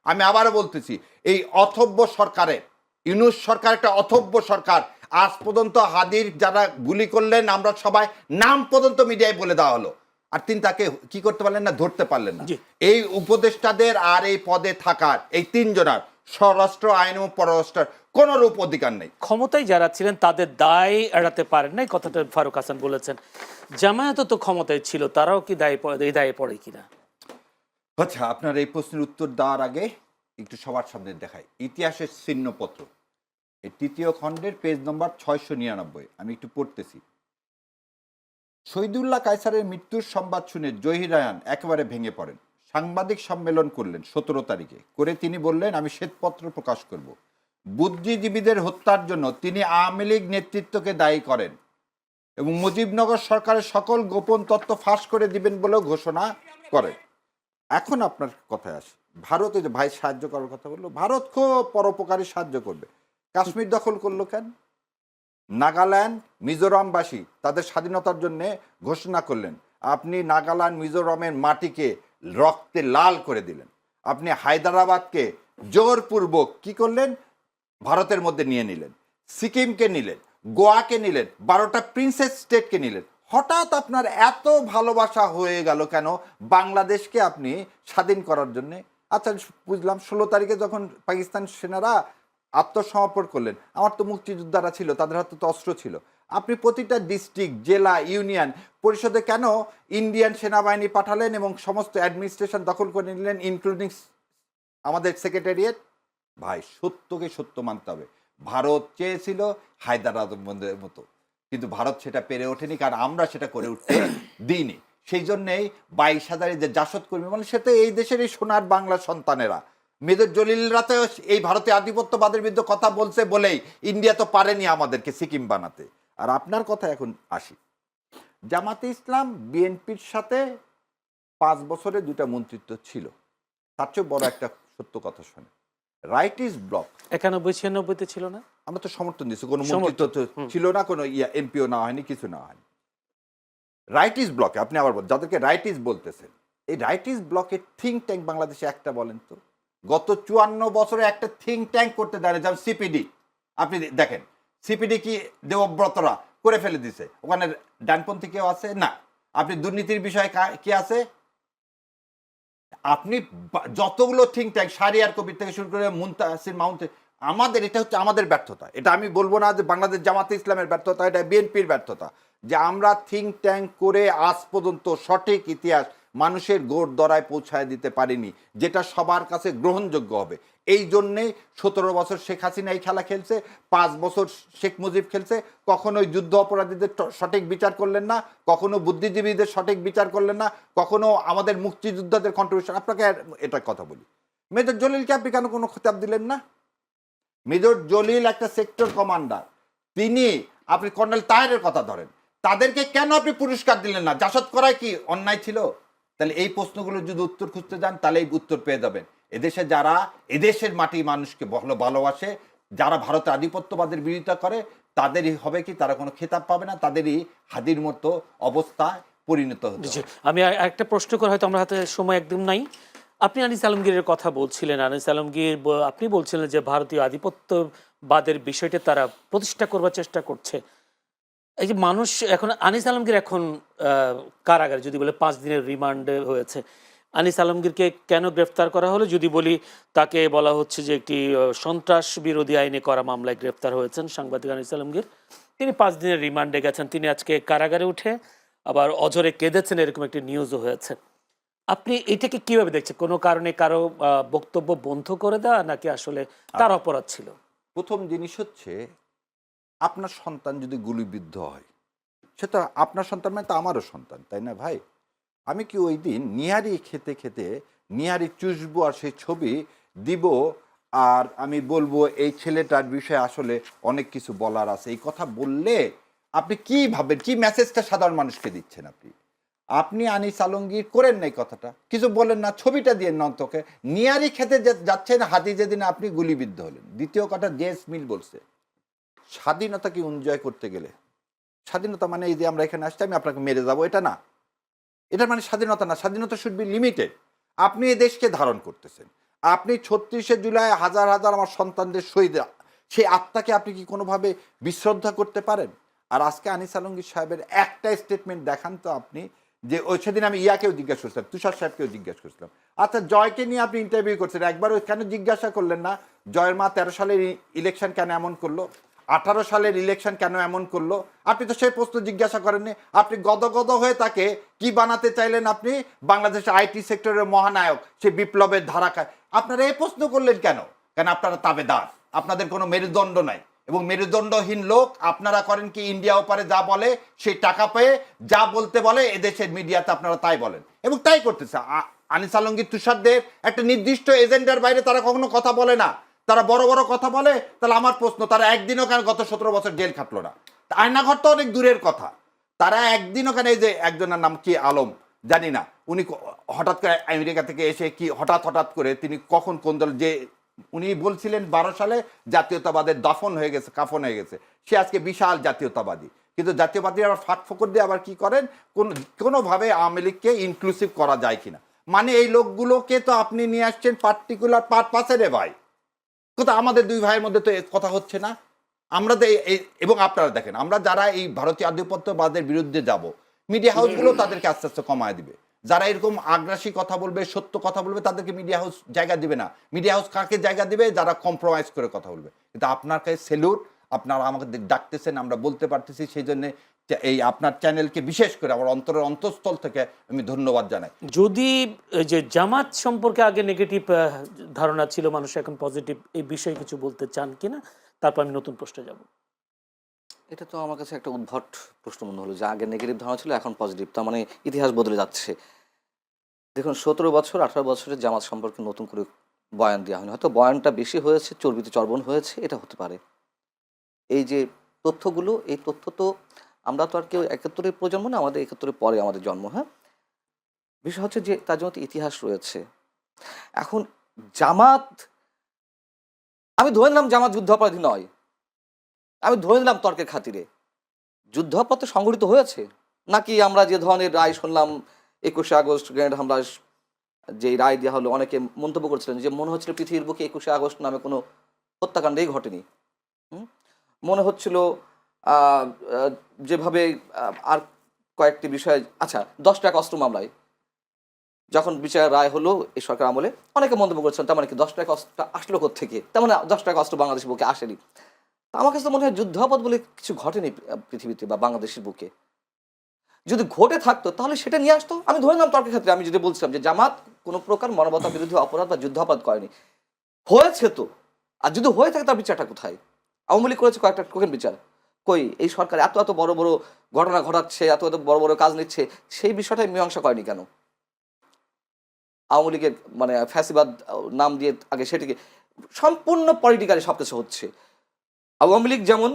আমি আবারও বলতেছি, এই অথব্য সরকারের, ইউনূস সরকার একটা অথব্য সরকার। আজ পর্যন্ত হাদির যারা গুলি করলেন আমরা সবাই নাম পর্যন্ত মিডিয়ায় বলে দেওয়া হলো, আর তিনি তাকে কি করতে পারলেন না, ধরতে পারলেন না।
জি।
এই উপদেষ্টাদের আর এই পদে থাকার এই তিনজনের স্বরাষ্ট্র আইন এবং পররাষ্ট্রের কোনো রূপ অধিকার নেই।
ক্ষমতায় যারা ছিলেন তাদের দায় এড়াতে পারেন না, এই কথাটা ফারুক হাসান বলেছেন। জামায়াত তো ক্ষমতায় ছিল, তারাও কি এই দায়ে পড়ে কিনা?
আচ্ছা, আপনার এই প্রশ্নের উত্তর দেওয়ার আগে একটু সবার সামনে দেখাই ইতিহাসের চিহ্নপত্র, এই ৩য় খণ্ডের পেজ নম্বর ৬৯৯। আমি একটু পড়তেছি। শহীদুল্লাহ কায়সারের মৃত্যুর সংবাদ শুনে জহির রায়হান একেবারে ভেঙে পড়েন। সাংবাদিক সম্মেলন করলেন ১৭ তারিখে, করে তিনি বললেন আমি শ্বেতপত্র প্রকাশ করব। বুদ্ধিজীবীদের হত্যার জন্য তিনি আওয়ামী লীগ নেতৃত্বকে দায়ী করেন এবং মুজিবনগর সরকারের সকল গোপন তথ্য ফাঁস করে দিবেন বলেও ঘোষণা করেন। এখন আপনার কথায় আসে, ভারতে যে ভাই সাহায্য করার কথা বললো, ভারত খুব পরোপকারী সাহায্য করবে। কাশ্মীর দখল করলো কেন? নাগাল্যান্ড মিজোরামবাসী তাদের স্বাধীনতার জন্য ঘোষণা করলেন, আপনি নাগাল্যান্ড মিজোরামের মাটিকে রক্তে লাল করে দিলেন। আপনি হায়দ্রাবাদকে জোরপূর্বক কি করলেন, ভারতের মধ্যে নিয়ে নিলেন। সিকিমকে নিলেন, গোয়াকে নিলেন, 12টা প্রিন্সেস স্টেটকে নিলেন। হঠাৎ আপনার এত ভালোবাসা হয়ে গেল কেন বাংলাদেশকে আপনি স্বাধীন করার জন্যে? আচ্ছা বুঝলাম, 16 তারিখে যখন পাকিস্তান সেনারা আত্মসমর্পণ করলেন, আমার তো মুক্তিযোদ্ধারা ছিল, তাদের হাতে তো অস্ত্র ছিল। আপনি প্রতিটা ডিস্ট্রিক্ট, জেলা, ইউনিয়ন পরিষদে কেন ইন্ডিয়ান সেনাবাহিনী পাঠালেন এবং সমস্ত অ্যাডমিনিস্ট্রেশন দখল করে নিলেন, ইনক্লুডিং আমাদের সেক্রেটারিয়েট? ভাই, সত্যকে সত্য মানতে হবে। ভারত চেয়েছিল হায়দ্রাবাদের মতো, কিন্তু ভারত সেটা পেরে ওঠেনি, কারণ আমরা সেটা করে উঠতে দিইনি। সেই জন্যেই 22,000 যে জাসদ কর্মী, মানে সেটা এই দেশের এই সোনার বাংলা সন্তানেরা, মেজর জলিলরা তো এই ভারতে আধিপত্যবাদের বিরুদ্ধে কথা বলছে বলেই ইন্ডিয়া তো পারেনি আমাদেরকে সিকিম বানাতে। আর আপনার কথা এখন আসি, জামাতে ইসলাম বিএনপির সাথে 5 বছরে 2টা মন্ত্রিত্ব ছিল। তার চেয়ে বড় একটা সত্য কথা শোনে, রাইট ইজ ব্লক
91-96-তে ছিল না?
আমরা তো সমর্থন দিচ্ছি, কোনো মন্ত্রিত্ব তো ছিল না, কোনো এমপিও না হয়নি, কিছু না হয়নি। রাইট ইজ ব্লকে আপনি আবার যাদেরকে রাইট ইজ বলতেছেন, এই রাইট ইজ ব্লকের থিঙ্ক ট্যাঙ্ক বাংলাদেশে একটা বলেন তো? গত 54 বছরে একটা থিঙ্ক ট্যাঙ্ক করতে দেয় না। যেমন সিপিডি, আপনি দেখেন সিপিডি কি দেবব্রতরা করে ফেলে দিছে, ওখানে ডানপন্থী কেউ আছে না। আপনি দুর্নীতির বিষয়ে কি আছে? আপনি যতগুলো থিঙ্ক ট্যাঙ্ক, শাহরিয়ার কবির থেকে শুরু করে মুনতাসির মাউন্ট, আমাদের এটা হচ্ছে আমাদের ব্যর্থতা। এটা আমি বলবো না যে বাংলাদেশ জামাতে ইসলামের ব্যর্থতা, এটা বিএনপির ব্যর্থতা, যে আমরা থিঙ্ক ট্যাঙ্ক করে আজ পর্যন্ত সঠিক ইতিহাস মানুষের গোড় দরায় পৌঁছায় দিতে পারিনি, যেটা সবার কাছে গ্রহণযোগ্য হবে। এই জন্যেই 17 বছর শেখ হাসিনা এই খেলা খেলছে, 5 বছর শেখ মুজিব খেলছে। কখনোই যুদ্ধ অপরাধীদের সঠিক বিচার করলেন না, কখনো বুদ্ধিজীবীদের সঠিক বিচার করলেন না, কখনো আমাদের মুক্তিযোদ্ধাদের কন্ট্রিবিউশন। আপনাকে এটা কথা বলি, মেজর জলিলকে আপনি কেন কোনো খেতাব দিলেন না? মেজর জলিল একটা সেক্টর কমান্ডার, তিনি, আপনি কর্নেল তাহেরের কথা ধরেন, তাদেরকে কেন আপনি পুরস্কার দিলেন না? জাসদ করায় কি অন্যায় ছিল? তাহলে এই প্রশ্নগুলো যদি উত্তর খুঁজতে যান তাহলে এই উত্তর পেয়ে যাবেন। এদেশে যারা এদেশের মাটি মানুষকে ভালোবাসে, যারা ভারতের আধিপত্যবাদের বিরোধিতা করে, তাদেরই হবে কি, তারা কোনো খেতাব পাবে না, তাদেরই হাদির মতো অবস্থায় পরিণত হতে হবে।
আমি একটা প্রশ্ন করে, হয়তো আমরা হাতে সময় একদম নাই। আপনি আনিস আলমগীরের কথা বলছিলেন, আনিস আলমগীর আপনি বলছিলেন যে ভারতীয় আধিপত্যবাদের বিষয়টা তারা প্রতিষ্ঠা করবার চেষ্টা করছে। এই যে মানুষ এখন, আনিস আলমগীর এখন কারাগারে, যদি বলে 5 দিনের রিমান্ডে হয়েছে, আনিস আলমগীরকে কেন গ্রেফতার করা হলো? যদি বলি, তাকে বলা হচ্ছে যে একটি সন্ত্রাস বিরোধী আইনে করা মামলায় গ্রেফতার হয়েছেন সাংবাদিক আনিস আলমগীর। তিনি 5 দিনের রিমান্ডে গেছেন, তিনি আজকে কারাগারে উঠে আবার অঝরে কেঁদেছেন, এরকম একটি নিউজও হয়েছে। আপনি এটাকে কিভাবে দেখছেন? কোনো কারণে কারো বক্তব্য বন্ধ করে দেওয়া, নাকি আসলে তার অপরাধ ছিল?
প্রথম জিনিস হচ্ছে, আপনার সন্তান যদি গুলিবিদ্ধ হয়, সেটা আপনার সন্তান মানে তো আমারও সন্তান, তাই না ভাই? আমি কি ওই দিন নিহারি খেতে খেতে নিহারি চুষবো আর সেই ছবি দিব, আর আমি বলবো এই ছেলেটার বিষয়ে আসলে অনেক কিছু বলার আছে, এই কথা বললে আপনি কি ভাববেন, কি মেসেজটা সাধারণ মানুষকে দিচ্ছেন? আপনি আনিস আলমগীর করেন নাই কথাটা, কিছু বলেন না, ছবিটা দিয়ে নন্তকে নিয়ারি খেতে যাচ্ছেন, হাতি যেদিন আপনি গুলিবিদ্ধ হলেন। দ্বিতীয় কথা, জেস মিল বলছে স্বাধীনতাকে এনজয় করতে গেলে, স্বাধীনতা মানে এই যে আমরা এখানে আসছি আমি আপনাকে মেরে যাবো, এটা না। এটা মানে স্বাধীনতা না, স্বাধীনতা শুড বি লিমিটেড। আপনি এই দেশকে ধারণ করতেছেন, আপনি 36শে জুলাই হাজার হাজার আমার সন্তানদের শহীদ, সেই আত্মাকে আপনি কি কোনোভাবে বিশ্রদ্ধা করতে পারেন? আর আজকে আনিস আলমগীর সাহেবের একটা স্টেটমেন্ট দেখান তো আপনি, যে ওই সেদিন আমি ইয়াকেও জিজ্ঞাসা করছিলাম, তুষার সাহেবকেও জিজ্ঞাসা করছিলাম, আচ্ছা জয়কে নিয়ে আপনি ইন্টারভিউ করছেন, একবার ওই কেন জিজ্ঞাসা করলেন না জয়ের মা 13 সালের ইলেকশন কেন এমন করলো, 18 সালের ইলেকশন কেন এমন করলো? আপনি তো সেই প্রশ্ন জিজ্ঞাসা করেননি। আপনি গদগদ হয়ে তাকে কি বানাতে চাইলেন? আপনি বাংলাদেশের আইটি সেক্টরের মহানায়ক, সে বিপ্লবের ধারাকায়। আপনারা এই প্রশ্ন করলেন কেন? কেন আপনারা তাবেদার, আপনাদের কোনো মেরুদণ্ড নাই, এবং মেরুদণ্ডহীন লোক আপনারা করেন কি, ইন্ডিয়া ওপারে যা বলে সেই টাকা পেয়ে যা বলতে বলে এদেশের মিডিয়াতে আপনারা তাই বলেন, এবং তাই করতেছে। আনিস আলমগীর, তুষারদের একটা নির্দিষ্ট এজেন্ডার বাইরে তারা কখনো কথা বলে না, তারা বড় বড় কথা বলে। তাহলে আমার প্রশ্ন, তারা একদিনও কেন গত 17 বছর জেল খাটলো না? আয়নাঘর তো অনেক দূরের কথা, তারা একদিনও কেন, এই যে একজনের নাম কি আলম জানি না, উনি হঠাৎ করে আমেরিকা থেকে এসে কি হঠাৎ করে তিনি কখন কোন দল, যে উনি বলছিলেন 12 সালে জাতীয়তাবাদের দাফন হয়ে গেছে, কাফন হয়ে গেছে, সে আজকে বিশাল জাতীয়তাবাদী। কিন্তু জাতীয়বাদী আবার ফাঁক ফোকর দিয়ে আবার কি করেন, কোনোভাবে আওয়ামী লীগকে ইনক্লুসিভ করা যায় কিনা। মানে এই লোকগুলোকে তো আপনি নিয়ে আসছেন পার্টিকুলার পারপাসে রে ভাই। কোথাও আমাদের দুই ভাইয়ের মধ্যে তো কথা হচ্ছে না। আমরা তো এবং আপনারা দেখেন, আমরা যারা এই ভারতীয় আধিপত্যবাদের বিরুদ্ধে যাব, মিডিয়া হাউসগুলো তাদেরকে আস্তে আস্তে কমায় দিবে। যারা এরকম আগ্রাসী কথা বলবে, সত্য কথা বলবে, তাদেরকে মিডিয়া হাউস জায়গা দিবে না। মিডিয়া হাউস কাকে জায়গা দিবে? যারা কম্প্রোমাইজ করে কথা বলবে। কিন্তু আপনার কাছে সেলুট, আপনারা আমাকে ডাকতেছেন, আমরা বলতে পারতেছি, সেই জন্য এই আপনার চ্যানেলকে বিশেষ করে আমার অন্তরের অন্তঃস্থল থেকে আমি ধন্যবাদ জানাই।
যদি এই যে জামাত সম্পর্কে আগে নেগেটিভ ধারণা ছিল, মানুষ এখন পজিটিভ, এই বিষয়ে কিছু বলতে চান কিনা, তারপর আমি নতুন প্রশ্নে যাব।
এটা তো আমার কাছে একটা উদ্ভট প্রশ্ন মনে হলো, যে আগে নেগেটিভ ধারণা ছিল এখন পজিটিভ, তার মানে ইতিহাস বদলে যাচ্ছে। দেখুন, 17 বছর 18 বছরের জামাত সম্পর্কে নতুন করে বয়ান দেওয়া হয়নি, হয়তো বয়ানটা বেশি হয়েছে, চর্বিতে চর্বণ হয়েছে, এটা হতে পারে। এই যে তথ্যগুলো, এই তথ্য তো আমরা তো আর কেউ 71-এর প্রজন্ম না, আমাদের 71-এর পরে আমাদের জন্ম। হ্যাঁ, বিষয় হচ্ছে যে তার জন্য তো ইতিহাস রয়েছে। এখন জামাত, আমি ধরে নিলাম জামাত যুদ্ধাপরাধী নয়, আমি ধরে নিলাম তর্কের খাতিরে, যুদ্ধাপরাধ তো সংঘটিত হয়েছে নাকি? আমরা যে ধরনের রায় শুনলাম 21শে আগস্ট গ্রেনেড হামলা, যে রায় দেওয়া হলো, অনেকে মন্তব্য করছিলেন যে মনে হচ্ছিল পৃথিবীর বুকে 21শে আগস্ট নামে কোনো হত্যাকাণ্ডই ঘটেনি। মনে হচ্ছিল যেভাবে আর কয়েকটি বিষয়, আচ্ছা 10 টাকা অস্ত্র মামলায় যখন বিচার রায় হলো এই সরকার আমলে, অনেকে মন্তব্য করছেন তার মানে কি 10 টাকা অস্ত্রটা আসলো থেকে, তেমন মানে 10 টাকা অস্ত্র বাংলাদেশের বুকে আসেনি। আমার কাছে তো মনে হয় যুদ্ধাপরাধ বলে কিছু ঘটেনি পৃথিবীতে বা বাংলাদেশের বুকে। যদি ঘটে থাকতো তাহলে সেটা নিয়ে আসতো। আমি ধরে নিলাম তর্কের ক্ষেত্রে, আমি যদি বলছিলাম যে জামাত কোনো প্রকার মানবতা বিরোধী অপরাধ বা যুদ্ধাপরাধ করেনি, হয়েছে তো, আর যদি হয়ে থাকে তার বিচারটা কোথায়? আওয়ামী লীগ করেছে কয়েকটা টোকেন বিচার, কই এই সরকার এত এত বড় বড় ঘটনা ঘটাচ্ছে, এত এত বড় বড় কাজ নিচ্ছে, সেই বিষয়টাই মীমাংসা করেনি কেন? আওয়ামী লীগের মানে ফ্যাসিবাদ নাম দিয়ে আগে সেটিকে সম্পূর্ণ পলিটিক্যালি সব কিছু হচ্ছে। আওয়ামী লীগ যেমন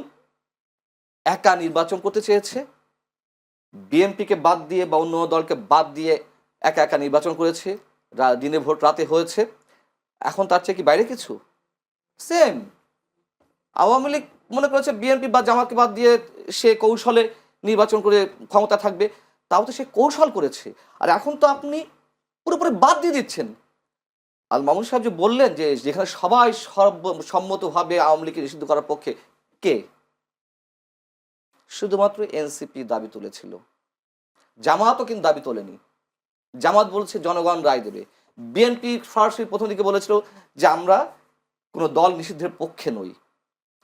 একা নির্বাচন করতে চেয়েছে, বিএনপিকে বাদ দিয়ে বা অন্য দলকে বাদ দিয়ে একা একা নির্বাচন করেছে, দিনে ভোট রাতে হয়েছে, এখন তার চেয়ে কি বাইরে কিছু? সেম আওয়ামী লীগ মনে করেছে বিএনপি বা জামাতকে বাদ দিয়ে সে কৌশলে নির্বাচন করে ক্ষমতা থাকবে, তাও তো সে কৌশল করেছে। আর এখন তো আপনি পুরোপুরি বাদ দিয়ে দিচ্ছেন। আল মামুন সাহেব যে বললেন যে যেখানে সবাই সর্বসম্মতভাবে আওয়ামী লীগকে নিষিদ্ধ করার পক্ষে, কে? শুধুমাত্র এনসিপি দাবি তুলেছিল, জামাতও কিন্তু দাবি তোলেনি। জামাত বলছে জনগণ রায় দেবে। বিএনপি সরাসরি প্রথম দিকে বলেছিল যে আমরা কোনো দল নিষিদ্ধের পক্ষে নই।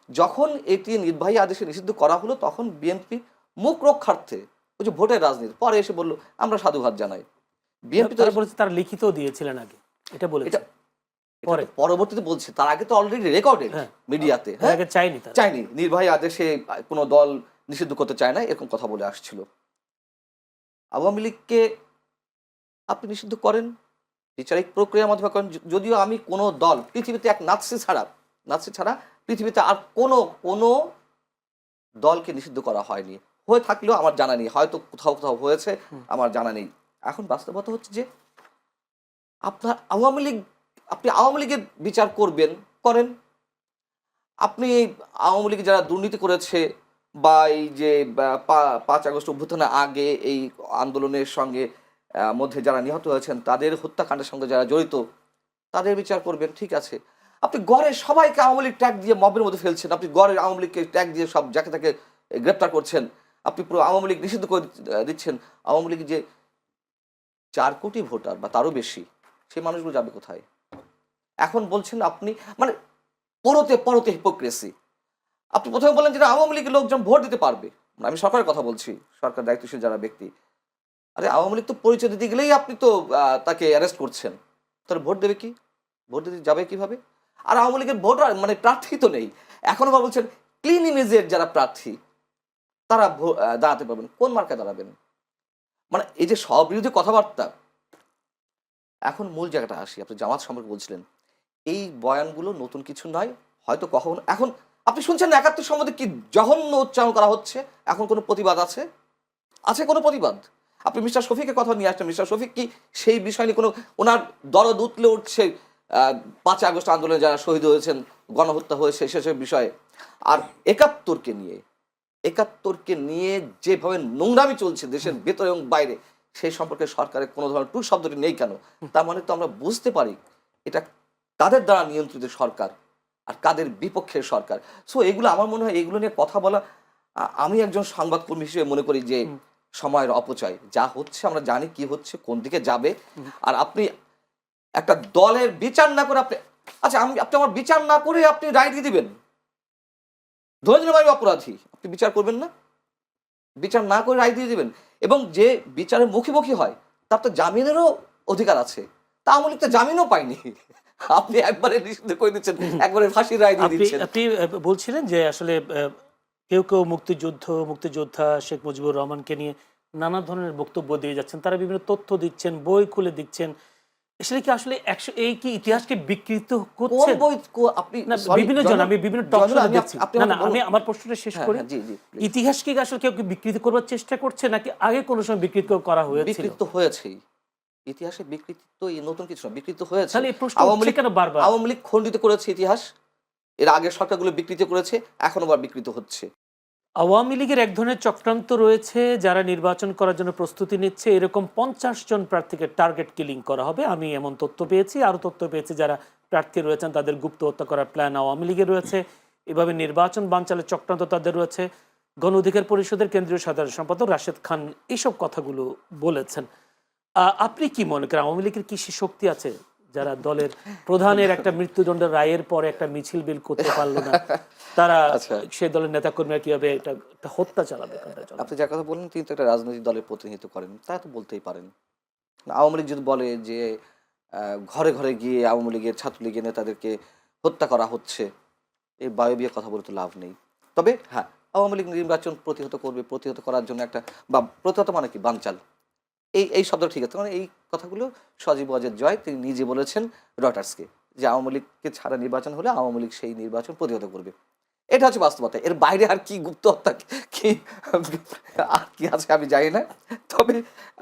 যখন এটি নির্বাহী আদেশে নিষিদ্ধ করা হলো তখন বিএনপি মুখ রক্ষার্থে, ওই যে ভোটের রাজনীতি, পরে এসে বললো আমরা সাধুবাদ জানাই। বিএনপি তো
বলেছে তারা লিখিত দিয়েছিলেন আগে, এটা বলে
এটা পরে পরবর্তীতে বলছে, তার আগে তো অলরেডি রেকর্ডেড মিডিয়াতে, হ্যাঁ চাইনি, নির্বাহী আদেশে কোনো দল নিষিদ্ধ করতে চায় না, এরকম কথা বলে আসছিল। আওয়ামী লীগকে আপনি নিষিদ্ধ করেন, বিচারিক প্রক্রিয়ার মাধ্যমে করেন। যদিও আমি কোনো দল পৃথিবীতে, এক নাৎসি ছাড়া পৃথিবীতে আর কোনো দলকে নিষিদ্ধ করা হয়নি, হয়ে থাকলেও আমার জানা নেই, হয়তো কোথাও কোথাও হয়েছে, আমার জানা নেই। এখন বাস্তবতা হচ্ছে যে আপনার আওয়ামী লীগ, আপনি আওয়ামী লীগের বিচার করবেন, করেন। আপনি আওয়ামী লীগ যারা দুর্নীতি করেছে বা এই যে 5 আগস্ট অভ্যুত্থানের আগে এই আন্দোলনের সঙ্গে মধ্যে যারা নিহত হয়েছেন, তাদের হত্যাকাণ্ডের সঙ্গে যারা জড়িত, তাদের বিচার করবেন, ঠিক আছে। আপনি গড়ের সবাইকে আওয়ামী লীগ ট্যাগ দিয়ে মবের মধ্যে ফেলছেন, আপনি গড়ের আওয়ামী লীগকে ট্যাগ দিয়ে সব যাকে তাকে গ্রেপ্তার করছেন, আপনি পুরো আওয়ামী লীগ নিষিদ্ধ করে দিচ্ছেন। আওয়ামী লীগ যে 4 কোটি ভোটার বা তারও বেশি, সেই মানুষগুলো যাবে কোথায়? এখন বলছেন আপনি, মানে পরতে পরতে হিপোক্রেসি। আপনি প্রথমে বলেন যে আওয়ামী লীগের লোকজন ভোট দিতে পারবে, আমি সরকারের কথা বলছি, সরকার দায়িত্বশীল যারা ব্যক্তি। আরে আওয়ামী লীগ তো পরিচয় দিতে গেলেই আপনি তো তাকে অ্যারেস্ট করছেন, তাহলে ভোট দেবে কি? ভোট দিতে যাবে কিভাবে? আর আওয়ামী লীগের ভোটার মানে প্রার্থী তো নেই। এখন আবার বলছেন ক্লিন ইমেজের যারা প্রার্থী তারা দাঁড়াতে পারবেন, কোন মার্কায় দাঁড়াবেন? মানে এই যে স্ববিরোধী কথাবার্তা। এখন মূল জায়গাটা আসি, আপনি জামাত সম্পর্কে বলছিলেন, এই বয়ানগুলো নতুন কিছু নয়, হয়তো কখনো এখন আপনি শুনছেন না 71 সম্বন্ধে কি জঘন্য উচ্চারণ করা হচ্ছে, এখন কোনো প্রতিবাদ আছে? আছে কোনো প্রতিবাদ? আপনি মিস্টার শফিকের কথা নিয়ে আসছেন, মিস্টার শফিক কি সেই বিষয় নিয়ে কোনো, ওনার দরদ উতলে উঠছে 5 আগস্ট আন্দোলনে যারা শহীদ হয়েছেন, গণহত্যা হয়েছে সেসব বিষয়ে? আর 71কে নিয়ে যেভাবে নোংরামি চলছে দেশের ভেতরে এবং বাইরে, সেই সম্পর্কে সরকারের কোনো ধরনের টু শব্দটি নেই কেন? তার মানে তো আমরা বুঝতে পারি এটা কাদের দ্বারা নিয়ন্ত্রিত সরকার আর কাদের বিপক্ষের সরকার। সো এগুলো আমার মনে হয় এগুলো নিয়ে কথা বলা, আমি একজন সংবাদকর্মী হিসেবে মনে করি যে সময়ের অপচয়। যা হচ্ছে আমরা জানি কি হচ্ছে, কোন দিকে যাবে। আর আপনি একটা দলের বিচার না করে আচ্ছা আপনি আমার বিচার না করে আপনি রায় দিয়ে দিবেন, ধরে নিলাম আমি অপরাধী, আপনি বিচার করবেন না, বিচার না করে রায় দিয়ে দিবেন। এবং যে বিচারের মুখোমুখি হয় তার তো জামিনেরও অধিকার আছে, তা আওয়ামী লীগ তো জামিনও পায়নি। আপনি একবারে নিষিদ্ধ করে দিচ্ছেন, একবারে ফাঁসির রায় দিয়ে দিচ্ছেন।
আপনি বলছিলেন যে আসলে কেউ কেউ মুক্তিযোদ্ধা শেখ মুজিবুর রহমানকে নিয়ে নানা ধরনের বক্তব্য দিয়ে যাচ্ছেন, তারা বিভিন্ন তথ্য দিচ্ছেন, বই খুলে দিচ্ছেন। আসলে এই কি ইতিহাসকে বিকৃত
কোন
করছে?
বই আপনি
না, বিভিন্ন জন, আমি বিভিন্ন টক শোতে দেখছি। না, আমি আমার প্রশ্নটা শেষ করি।
জি জি,
ইতিহাসকে আসলে কেউ কি বিকৃত করবার চেষ্টা করছে, নাকি আগে কোনো সময় বিকৃত করা হয়েছিল?
বিকৃত হয়েছেই, ইতিহাসে বিকৃতি তো এই নতুন কিছু না, বিকৃত হয়েছে।
তাহলে এই প্রশ্ন
আওয়ামী
উঠছে
লীগ
কেন বারবার?
আওয়ামী লীগ খণ্ডিত করেছে ইতিহাস, এর আগের সরকারগুলো বিকৃত করেছে, এখন আবার বিকৃত হচ্ছে।
আওয়ামী লীগের এক ধরনের চক্রান্ত রয়েছে, যারা নির্বাচন করার জন্য প্রস্তুতি নিচ্ছে, এরকম 50 জন প্রার্থীকে টার্গেট কিলিং করা হবে, আমি এমন তথ্য পেয়েছি। আরো তথ্য পেয়েছি যারা প্রার্থী রয়েছেন তাদের গুপ্ত হত্যা করার প্ল্যান আওয়ামী লীগের রয়েছে। এভাবে নির্বাচন বানচালের চক্রান্ত তাদের রয়েছে। গণ অধিকার পরিষদের কেন্দ্রীয় সাধারণ সম্পাদক রাশেদ খান এইসব কথাগুলো বলেছেন। আপনি কি মনে করেন, আওয়ামী লীগের কি সে শক্তি আছে যারা দলের প্রধানের একটা মৃত্যুদণ্ড রায়ের পরে একটা মিছিল বিল করতে পারলো না, তারা সেই দলের নেতাকর্মীরা কিভাবে একটা হত্যা চালাবে?
আপনি যার কথা বললেন তিনি তো একটা রাজনৈতিক দলের প্রতিনিধিত্ব করেন, তারা তো বলতেই পারেন। আওয়ামী লীগ যদি বলে যে ঘরে ঘরে গিয়ে আওয়ামী লীগের ছাত্রলীগের নেতাদেরকে হত্যা করা হচ্ছে, এই বায়বীয় কথা বলে তো লাভ নেই। তবে হ্যাঁ, আওয়ামী লীগ নির্বাচন প্রতিহত করবে, প্রতিহত করার জন্য একটা, বা প্রতিহত মানে কি, বানচাল, এই শব্দ ঠিক আছে। মানে এই কথাগুলো সজীব ওয়াজেদ জয় তিনি নিজে বলেছেন রয়টার্সকে, যে আওয়ামী লীগকে ছাড়া নির্বাচন হলে আওয়ামী লীগ সেই নির্বাচন প্রতিহত করবে। এটা হচ্ছে বাস্তবতা। এর বাইরে আর কি গুপ্ত হত্যা কি আর কি আছে আমি জানি না। তবে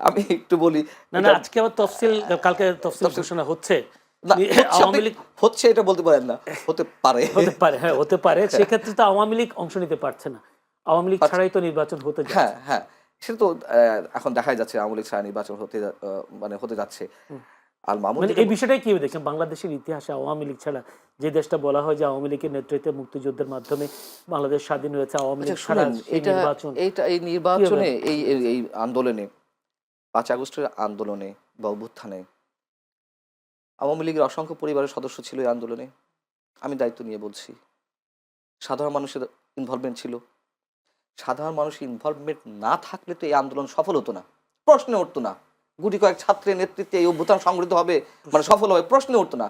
আমি একটু বলি,
না, আজকে আবার তফসিল, কালকে তফসিল ঘোষণা হচ্ছে।
আওয়ামী লীগ হচ্ছে এটা বলতে পারেন না, হতে পারে,
হ্যাঁ হতে পারে। সেক্ষেত্রে তো আওয়ামী লীগ অংশ নিতে পারছে না, আওয়ামী লীগ ছাড়াই তো নির্বাচন হতে যাচ্ছে।
হ্যাঁ হ্যাঁ, সেটা তো এখন দেখাই যাচ্ছে আওয়ামী লীগ ছাড়া নির্বাচন হতে যাচ্ছে। আল মামুন
এই বিষয়টাই কি দেখেন বাংলাদেশের ইতিহাসে, আওয়ামী লীগ ছাড়া যে দেশটা বলা হয় যে আওয়ামী লীগের নেতৃত্বে মুক্তিযুদ্ধের মাধ্যমে বাংলাদেশ স্বাধীন হয়েছে, আওয়ামী লীগ ছাড়া
এই নির্বাচনে এই আন্দোলনে 5 আগস্টের আন্দোলনে বা অভ্যুত্থানে আওয়ামী লীগের অসংখ্য পরিবারের সদস্য ছিল এই আন্দোলনে। আমি দায়িত্ব নিয়ে বলছি, সাধারণ মানুষের ইনভলভমেন্ট ছিল। সাধারণ মানুষের ইনভলভমেন্ট না থাকলে তো এই আন্দোলন সফল হতো না, প্রশ্নে উঠতো না। গুটি কয়েক ছাত্রের নেতৃত্বে এই অভ্যুত্থান সংগঠিত হবে, মানে সফল হবে, প্রশ্নে উঠতো না।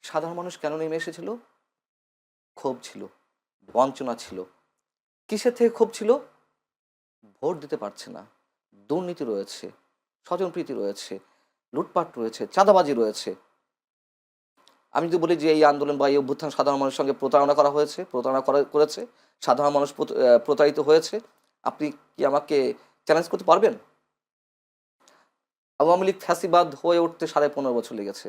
সাধারণ মানুষ কেন নেমে এসেছিল? ক্ষোভ ছিল, বঞ্চনা ছিল। কিসের থেকে ক্ষোভ ছিল? ভোট দিতে পারছে না, দুর্নীতি রয়েছে, স্বজনপ্রীতি রয়েছে, লুটপাট রয়েছে, চাঁদাবাজি রয়েছে। আমি যদি বলি যে এই আন্দোলন বা এই অভ্যুত্থান সাধারণ মানুষের সঙ্গে প্রতারণা করা হয়েছে, করেছে, সাধারণ মানুষ প্রতারিত হয়েছে, আপনি কি আমাকে চ্যালেঞ্জ করতে পারবেন? আওয়ামী লীগ ফ্যাসিবাদ হয়ে উঠতে 15.5 বছর লেগেছে,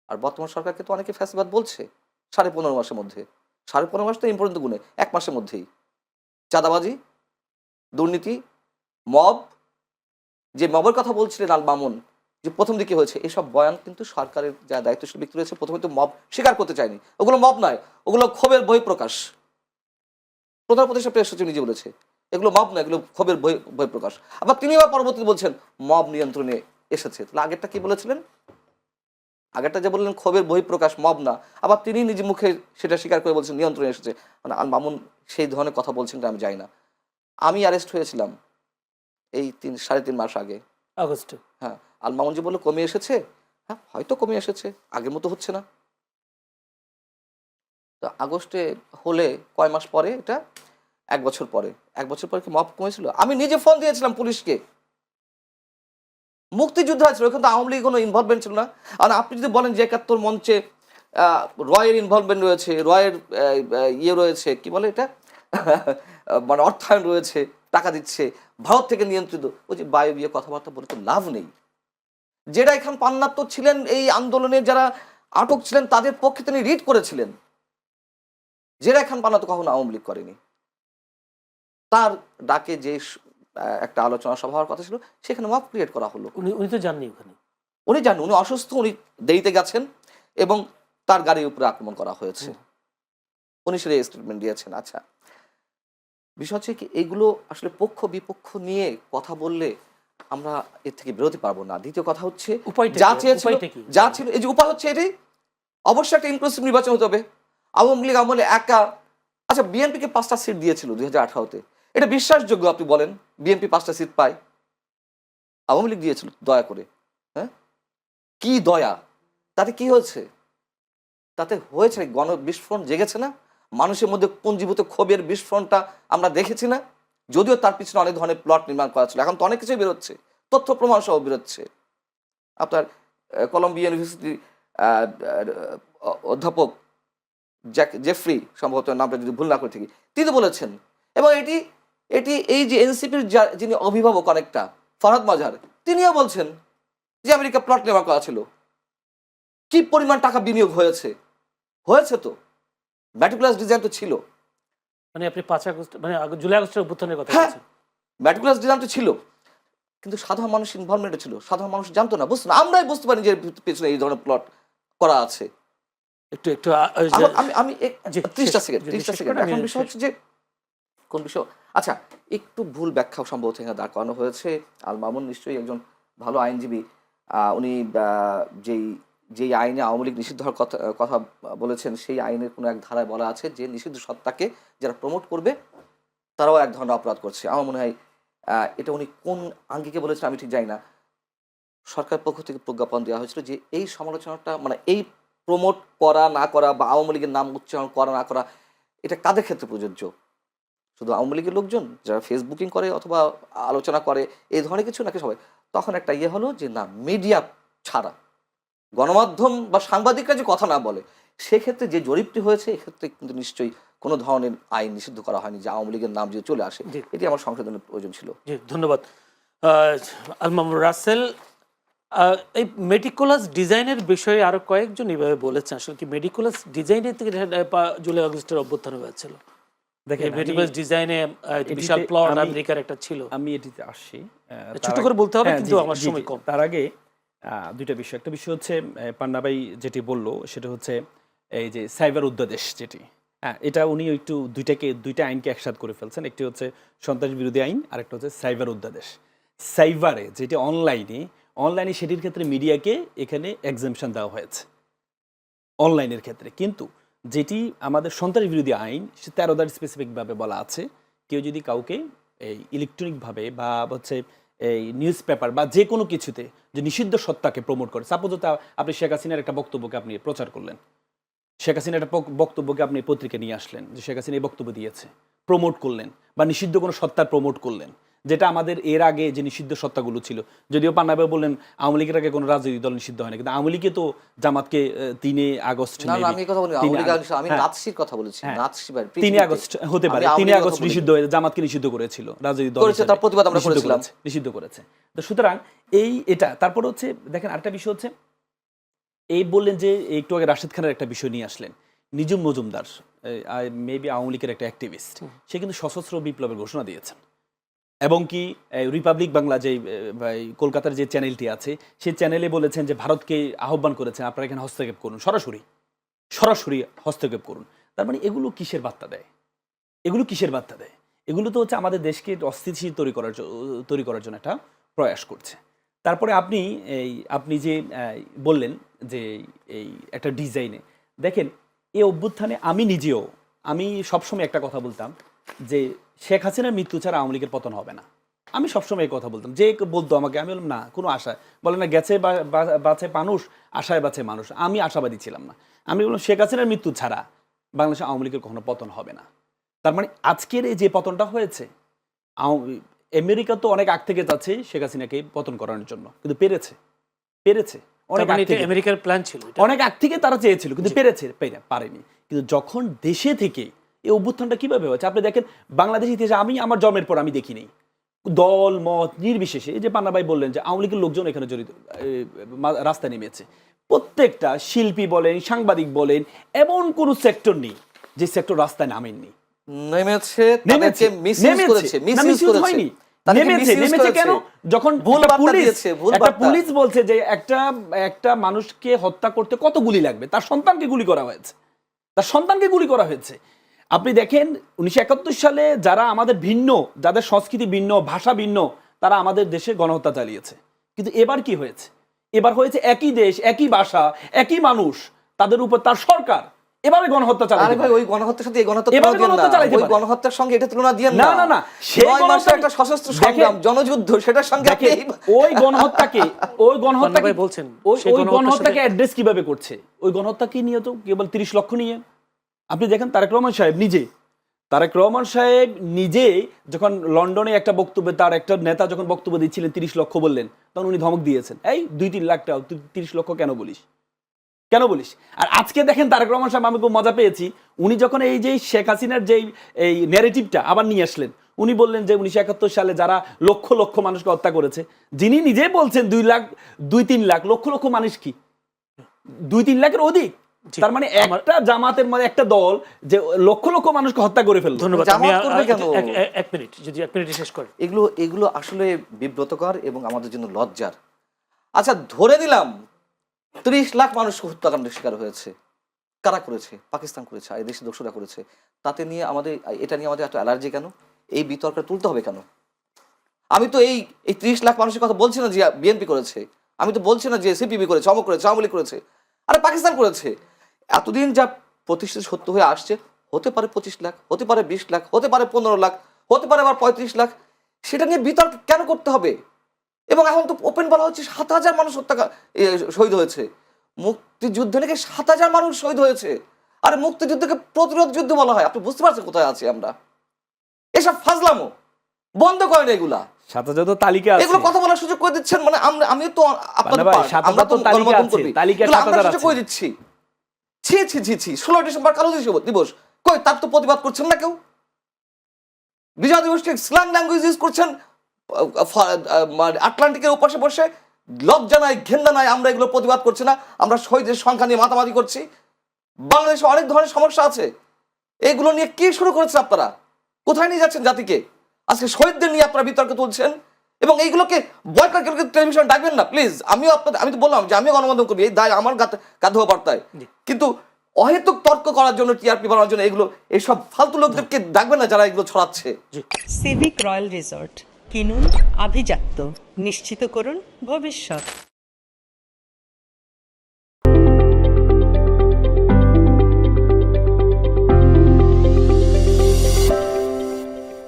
আর বর্তমান সরকারকে তো অনেকে ফ্যাসিবাদ বলছে 15.5 মাসের মধ্যে। 15.5 মাস তো ইম্পর্টেন্ট গুণে 1 মাসের মধ্যেই চাঁদাবাজি, দুর্নীতি, মব, যে মবের কথা বলছিলেন আল মামুন, যে প্রথম দিকে হয়েছে, এসব বয়ান কিন্তু সরকারের যা দায়িত্বশীল ব্যক্তি রয়েছে প্রথমে তো মব স্বীকার করতে চায়নি। ওগুলো মব নয়, ওগুলো ক্ষোভের বহিঃপ্রকাশ। প্রধান উপদেষ্টা প্রেস সচিব নিজে বলেছে এগুলো মব নয়, এগুলো ক্ষোভের বহিঃপ্রকাশ। আবার তিনি আবার পরবর্তীতে বলছেন মব নিয়ন্ত্রণে এসেছে। তাহলে আগেরটা কি বলেছিলেন? আগেরটা যে বললেন ক্ষোভের বহিঃপ্রকাশ, মব না, আবার তিনি নিজে মুখে সেটা স্বীকার করে বলছেন নিয়ন্ত্রণে এসেছে। মানে আল মামুন সেই ধরনের কথা বলছেন আমি জানি না। আমি অ্যারেস্ট হয়েছিলাম এই 3.5 মাস আগে,
আগস্টে।
হ্যাঁ, আল মামুন যে বললো কমে এসেছে, হ্যাঁ হয়তো কমে এসেছে, আগের মতো হচ্ছে না। তো আগস্টে হলে কয় মাস পরে, এটা 1 বছর পরে। 1 বছর পরে কি মব কমেছিল? আমি নিজে ফোন দিয়েছিলাম পুলিশকে, মুক্তিযুদ্ধ হয়েছিল, ওখানে তো আওয়ামী লীগের কোনো ইনভলভমেন্ট ছিল না। আর আপনি যদি বলেন যে 71 মঞ্চে রয়ের ইনভলভমেন্ট রয়েছে, রয়ের ইয়ে রয়েছে, কি বলে এটা মানে অর্থায়ন রয়েছে, টাকা দিচ্ছে, ভারত থেকে নিয়ন্ত্রিত, ওই যে বায়ু বিয়ে কথাবার্তা বলে তো লাভ নেই। যেটা এখান পান্নাত্য ছিলেন এই আন্দোলনে যারা আটক ছিলেন তাদের পক্ষে তিনি রিড করেছিলেন। যেটা এখান পান্নাত্য কখনো আওয়ামী লীগ করেনি। তার ডাকে যে একটা আলোচনা সভা হওয়ার কথা ছিল সেখানে মব ক্রিয়েট করা হলো।
উনি তো জাননি ওখানে,
উনি জানেন উনি অসুস্থ, উনি দেরিতে গেছেন এবং তার গাড়ির উপরে আক্রমণ করা হয়েছে, উনি সেটা স্টেটমেন্ট দিয়েছেন। আচ্ছা, বিষয় হচ্ছে কি, এইগুলো আসলে পক্ষ বিপক্ষ নিয়ে কথা বললে আমরা এর থেকে বেরোতে পারবো না। দ্বিতীয় কথা হচ্ছে যা চেয়েছিল, যা ছিল, এই যে উপায় হচ্ছে এটাই, অবশ্যই একটা ইনক্লুসিভ নির্বাচন হতে হবে। আওয়ামী লীগ আমলে একা, আচ্ছা বিএনপিকে 5টা সিট দিয়েছিল 2018-তে, এটা বিশ্বাসযোগ্য? আপনি বলেন বিএনপি 5টা সিট পায়? আওয়ামী লীগ দিয়েছিল দয়া করে, হ্যাঁ কি দয়া? তাতে কি হয়েছে? তাতে হয়েছে গণবিস্ফোরণ জেগেছে না? মানুষের মধ্যে পুঞ্জীভূত ক্ষোভের বিস্ফোরণটা আমরা দেখেছি না? যদিও তার পিছনে অনেক ধরনের প্লট নির্মাণ করা ছিল, এখন তো অনেক কিছুই বেরোচ্ছে, তথ্য প্রমাণ সহ বেরোচ্ছে। আপনার কলম্বিয়া ইউনিভার্সিটির অধ্যাপক জেফ্রি, সম্ভবত নামটা যদি ভুল না করে থাকি, তিনি বলেছেন, এবং এটি এটি এই যে এনসিপির যিনি অভিভাবক অনেকটা, ফরহাদ মাজহার, তিনিও বলছেন যে আমেরিকা প্লট নির্মাণ করা ছিল। কি পরিমাণ টাকা বিনিয়োগ হয়েছে? হয়েছে তো, ম্যাটিকুলাস ডিজাইন তো ছিল।
মানে আপনি 5 আগস্ট মানে জুলাই আগস্টের অভ্যুত্থানের কথা
হ্যাঁ,
বলছেন।
ম্যাটিকুলাস ডিজাইন তো ছিল, কিন্তু সাধারণ মানুষ ইনভলভমেন্ট ছিল, সাধারণ মানুষ জানতো না, বুঝতো না। আমরাই বুঝতে পারি যে পেছনে এই ধরনের প্লট করা আছে।
একটু
আমি 30টা সেকেন্ড এখন বিষয় হচ্ছে যে কোন বিষয়, আচ্ছা একটু ভুল ব্যাখ্যা সম্ভবত এখানে দাঁড় করানো হয়েছে। আল মামুন নিশ্চয়ই একজন ভালো আইনজীবী, উনি যেই আইনে আওয়ামী লীগ নিষিদ্ধ হওয়ার কথা বলেছেন, সেই আইনের কোনো এক ধারায় বলা আছে যে নিষিদ্ধ সত্তাকে যারা প্রমোট করবে তারাও এক ধরনের অপরাধ করছে। আমার মনে হয় এটা উনি কোন আঙ্গিকে বলেছেন আমি ঠিক জানি না। সরকারের পক্ষ থেকে প্রজ্ঞাপন দেওয়া হয়েছিল যে এই সমালোচনাটা, মানে এই প্রমোট করা না করা বা আওয়ামী লীগের নাম উচ্চারণ করা না করা, এটা কাদের ক্ষেত্রে প্রযোজ্য? শুধু আওয়ামী লীগের লোকজন যারা ফেসবুকিং করে অথবা আলোচনা করে এই ধরনের কিছু, নাকি সবাই? তখন একটা হলো যে না, মিডিয়া ছাড়া গণমাধ্যম বা সাংবাদিকরা যে কথা না বলে, সেক্ষেত্রে যে জরিপটি হয়েছে এক্ষেত্রে কিন্তু নিশ্চয়ই কোনো ধরনের আইন নিষিদ্ধ করা হয়নি যে আওয়ামী লীগের নাম যে চলে আসে। এটি আমার সংশোধনের প্রয়োজন ছিল।
জি, ধন্যবাদ আল মামুন রাসেল। এই মেটিকুলাস ডিজাইনের বিষয়ে আরো কয়েকজন এইভাবে বলেছেন, আসলে কি মেটিকুলাস ডিজাইনের থেকে জুলাই আগস্টের অভ্যুত্থান হয়েছিল? দেখেন মেটিকুলাস ডিজাইনে বিশাল প্লট আমেরিকার একটা ছিল।
আমি এটিতে আসি,
ছোট করে বলতে হবে কিন্তু আমার সময় কম।
তার আগে দুইটা বিষয়, একটা বিষয় হচ্ছে পান্নাবাই যেটি বললো সেটা হচ্ছে এই যে সাইবার অধ্যাদেশ যেটি, হ্যাঁ এটা উনি একটু দুইটা আইনকে একসাথে করে ফেলছেন। একটি হচ্ছে সন্ত্রাস বিরোধী আইন, আর একটা হচ্ছে সাইবার অধ্যাদেশ। সাইবারে যেটি অনলাইনে সেটির ক্ষেত্রে মিডিয়াকে এখানে এক্সাম্পশন দেওয়া হয়েছে অনলাইনের ক্ষেত্রে, কিন্তু যেটি আমাদের সন্ত্রাস বিরোধী আইন সে 13 ধারা স্পেসিফিকভাবে বলা আছে, কেউ যদি কাউকে এই ইলেকট্রনিকভাবে বা হচ্ছে এই নিউজ পেপার বা যে কোনো কিছুতে যে নিষিদ্ধ সত্তাকে প্রমোট করে, সাপোজ আপনি শেখ হাসিনার একটা বক্তব্যকে আপনি প্রচার করলেন, শেখ হাসিনার একটা বক্তব্যকে আপনি পত্রিকা নিয়ে আসলেন যে শেখ হাসিনা এই বক্তব্য দিয়েছে, প্রমোট করলেন বা নিষিদ্ধ কোনো সত্তার প্রমোট করলেন, যেটা আমাদের এর আগে যে নিষিদ্ধ সত্তাগুলো ছিল। যদিও পান্না ভাই বললেন আওয়ামী লীগের আগে কোনো রাজনৈতিক দল নিষিদ্ধ হয় না, কিন্তু আওয়ামী লীগে তো জামাতকে 3 আগস্ট
না না, আমি এই কথা বলি
3
আওয়ামী লীগ,
আগস্ট,
আমি
হ্যাঁ।
নাৎসির কথা বলেছি,
হ্যাঁ।
নাৎসি ভাই
3 আগস্ট হতে পারে, 3 আগস্ট নিষিদ্ধ হয়ে জামাতকে নিষিদ্ধ করেছিল রাজনৈতিক দল
করেছে,
হিসেবে।
তার প্রতিবাদ আমরা
নিষিদ্ধ
করেছিলাম।
করেছে, নিষিদ্ধ করেছে। তো সুতরাং এটা তারপর হচ্ছে দেখেন আরেকটা বিষয় হচ্ছে এই বললেন যে একটু আগে রাশেদ খানের একটা বিষয় নিয়ে আসলেন, নিজুম মজুমদার মেবি আওয়ামী লীগের একটা অ্যাক্টিভিস্ট, সে কিন্তু সশস্ত্র বিপ্লবের ঘোষণা দিয়েছেন এবং কি রিপাবলিক বাংলা যে কলকাতার যে চ্যানেলটি আছে সেই চ্যানেলে বলেছেন যে ভারতকে আহ্বান করেছেন আপনারা এখানে হস্তক্ষেপ করুন, সরাসরি হস্তক্ষেপ করুন। তার মানে এগুলো কিসের বার্তা দেয়? এগুলো কিসের বার্তা দেয়? এগুলো তো হচ্ছে আমাদের দেশকে অস্থিতিশীল তৈরি করার জন্য একটা প্রয়াস করছে। তারপরে আপনি যে বললেন যে এই একটা ডিজাইনে দেখেন এই অভ্যুত্থানে আমি সবসময় একটা কথা বলতাম যে শেখ হাসিনার মৃত্যু ছাড়া আওয়ামী লীগের পতন হবে না। আমি সবসময় এই কথা বলতাম, যে বলতো আমাকে, আমি বললাম না, কোনো আশা বলে না, গেছে বাঁচে মানুষ, আশায় বাঁচে মানুষ। আমি আশাবাদী ছিলাম না। আমি বললাম শেখ হাসিনার মৃত্যু ছাড়া বাংলাদেশে আওয়ামী লীগের কখনো পতন হবে না। তার মানে আজকের এই যে পতনটা হয়েছে, আমেরিকা তো অনেক আগ থেকে যাচ্ছে শেখ হাসিনাকে পতন করানোর জন্য, কিন্তু পেরেছে অনেক আগ থেকে,
আমেরিকার প্ল্যান ছিল,
অনেক আগ থেকে তারা চেয়েছিল, কিন্তু পারেনি। কিন্তু যখন দেশে থেকে এই অভ্যুত্থানটা কিভাবে হয়েছে আপনি দেখেন, বাংলাদেশ ইতিহাসে আমি আমার জন্মের পর আমি দেখিনি দল মত নির্বিশেষে, এই যে পান্না ভাই বললেন যে আওয়ামী লীগের লোকজন এখানে জড়িত, রাস্তায় নেমেছে, প্রত্যেকটা শিল্পী বলেন, সাংবাদিক বলেন, এমন কোন সেক্টর নেই যে সেক্টর রাস্তায় নামেননি।
নেমেছে, তাদেরকে মিসইউজ করেছে, মিসইউজ করেছে।
নেমেছে কেন? যখন একটা পুলিশ বলছে যে একটা মানুষকে হত্যা করতে কত গুলি লাগবে, তার সন্তানকে গুলি করা হয়েছে। আপনি দেখেন 1971 সালে যারা আমাদের ভিন্ন, যাদের সংস্কৃতি ভিন্ন, ভাষা ভিন্ন, তারা আমাদের দেশে গণহত্যা চালিয়েছে। কিন্তু এবার কি হয়েছে? এবার হয়েছে একই দেশ, একই ভাষা, একই মানুষ, তাদের উপর তার সরকার এভাবে গণহত্যা চালায়।
আরে ভাই, ওই গণহত্যার সাথে এই গণহত্যা তুলনা দিয়েন না, ওই গণহত্যার সঙ্গে এটা তুলনা দিয়েন না।
না না, সেই
গণহত্যা একটা সশস্ত্র সংগ্রাম, জনযুদ্ধ, সেটার সঙ্গে আপনি
ওই গণহত্যাকে
বলছেন,
ওই গণহত্যাকে অ্যাড্রেস কিভাবে করছে? ওই গণহত্যাকে নিয়ে তো কেবল 30 লক্ষ নিয়ে আপনি দেখেন তারেক রহমান সাহেব নিজে যখন লন্ডনে একটা বক্তব্যে, তার একটা নেতা যখন বক্তব্য দিচ্ছিলেন 30 লক্ষ বললেন, তখন উনি ধমক দিয়েছেন, এই 2-3 লাখ টাকা, 30 লক্ষ কেন বলিস? আর আজকে দেখেন তারেক রহমান সাহেব, আমি খুব মজা পেয়েছি, উনি যখন এই যে শেখ হাসিনার যে এই ন্যারেটিভটা আবার নিয়ে আসলেন, উনি বললেন যে 1971 সালে যারা লক্ষ লক্ষ মানুষকে হত্যা করেছে, যিনি নিজে বলছেন 2-3 লাখ, লক্ষ লক্ষ মানুষ কি 2-3 লাখের অধিক? তার মানে একটা জামাতের মানে একটা দল যে লক্ষ লক্ষ মানুষকে হত্যা করে ফেলল।
ধন্যবাদ।
জামাত করবে কেন?
এক মিনিট, যদি 1 মিনিট শেষ করে।
এগুলো আসলে বিব্রতকর এবং আমাদের জন্য লজ্জার। আচ্ছা, ধরে দিলাম 30 লাখ মানুষ হত্যাকাণ্ডের শিকার হয়েছে, কারা করেছে? পাকিস্তান করেছে, এই দেশের দোষরা করেছে। এটা নিয়ে আমাদের এত অ্যালার্জি কেন? এই বিতর্ক তুলতে হবে কেন? আমি তো এই 30 লাখ মানুষের কথা বলছি না যে বিএনপি করেছে, আমি তো বলছি না যে সিপিবি করেছে, অমক করেছে, আওয়ামী লীগ করেছে, আরে পাকিস্তান করেছে। এতদিন যা প্রতিষ্ঠিত সত্য হয়ে আসছে, হতে পারে 25 লাখ, হতে পারে 20 লাখ, হতে পারে 15 লাখ, হতে পারে আবার 35 লাখ, সেটা নিয়ে বিতর্ক কেন করতে হবে? এবং এখন তো ওপেন বলা হচ্ছে 7,000 মানুষ শহীদ হয়েছে। মুক্তিযুদ্ধে নাকি 7,000 মানুষ শহীদ হয়েছে। আরে মুক্তিযুদ্ধকে প্রতিরোধ যুদ্ধ বলা হয়। আপনি বুঝতে পারছেন কোথায় আছি আমরা? এসব ফাজলামো বন্ধ করেন এগুলা।
7,000 তো তালিকা আছে,
এগুলো কথা বলার সুযোগ করে দিচ্ছেন, মানে আমি তো আপনাদের আমরা তো
তালিকা
করে দিচ্ছি। ছি 16 ডিসেম্বর কালো দিবস, কই তার তো প্রতিবাদ করছেন না কেউ। বিজয় দিবসকে স্ল্যাং ল্যাঙ্গুয়েজ ইউজ করছেন, আটলান্টিকের ওপাশে বসে লজ্জা নাই, ঘেন্না নাই, আমরা এগুলো প্রতিবাদ করছি না, আমরা শহীদের সংখ্যা নিয়ে মাতামাতি করছি। বাংলাদেশে অনেক ধরনের সমস্যা আছে, এগুলো নিয়ে কি শুরু করেছেন আপনারা? কোথায় নিয়ে যাচ্ছেন জাতিকে? আজকে শহীদদের নিয়ে আপনারা বিতর্ক তুলছেন এবং এইগুলোকে বয়কট করে টেলিভিশন ডাকবেন না প্লিজ। আমি তো বললাম যে আমিও গণমাধ্যম করবি, এই দায় আমার কাঁধে বার্তায়, কিন্তু অহেতুক তর্ক করার জন্য, টিআরপি বাড়ানোর জন্য এগুলো, এইসব ফালতু লোকদেরকে ডাকবেন না যারা এগুলো ছড়াচ্ছে।
সিভিক রয়্যাল রিসর্ট, কিনুন আভিজাত্য, নিশ্চিত করুন ভবিষ্যৎ।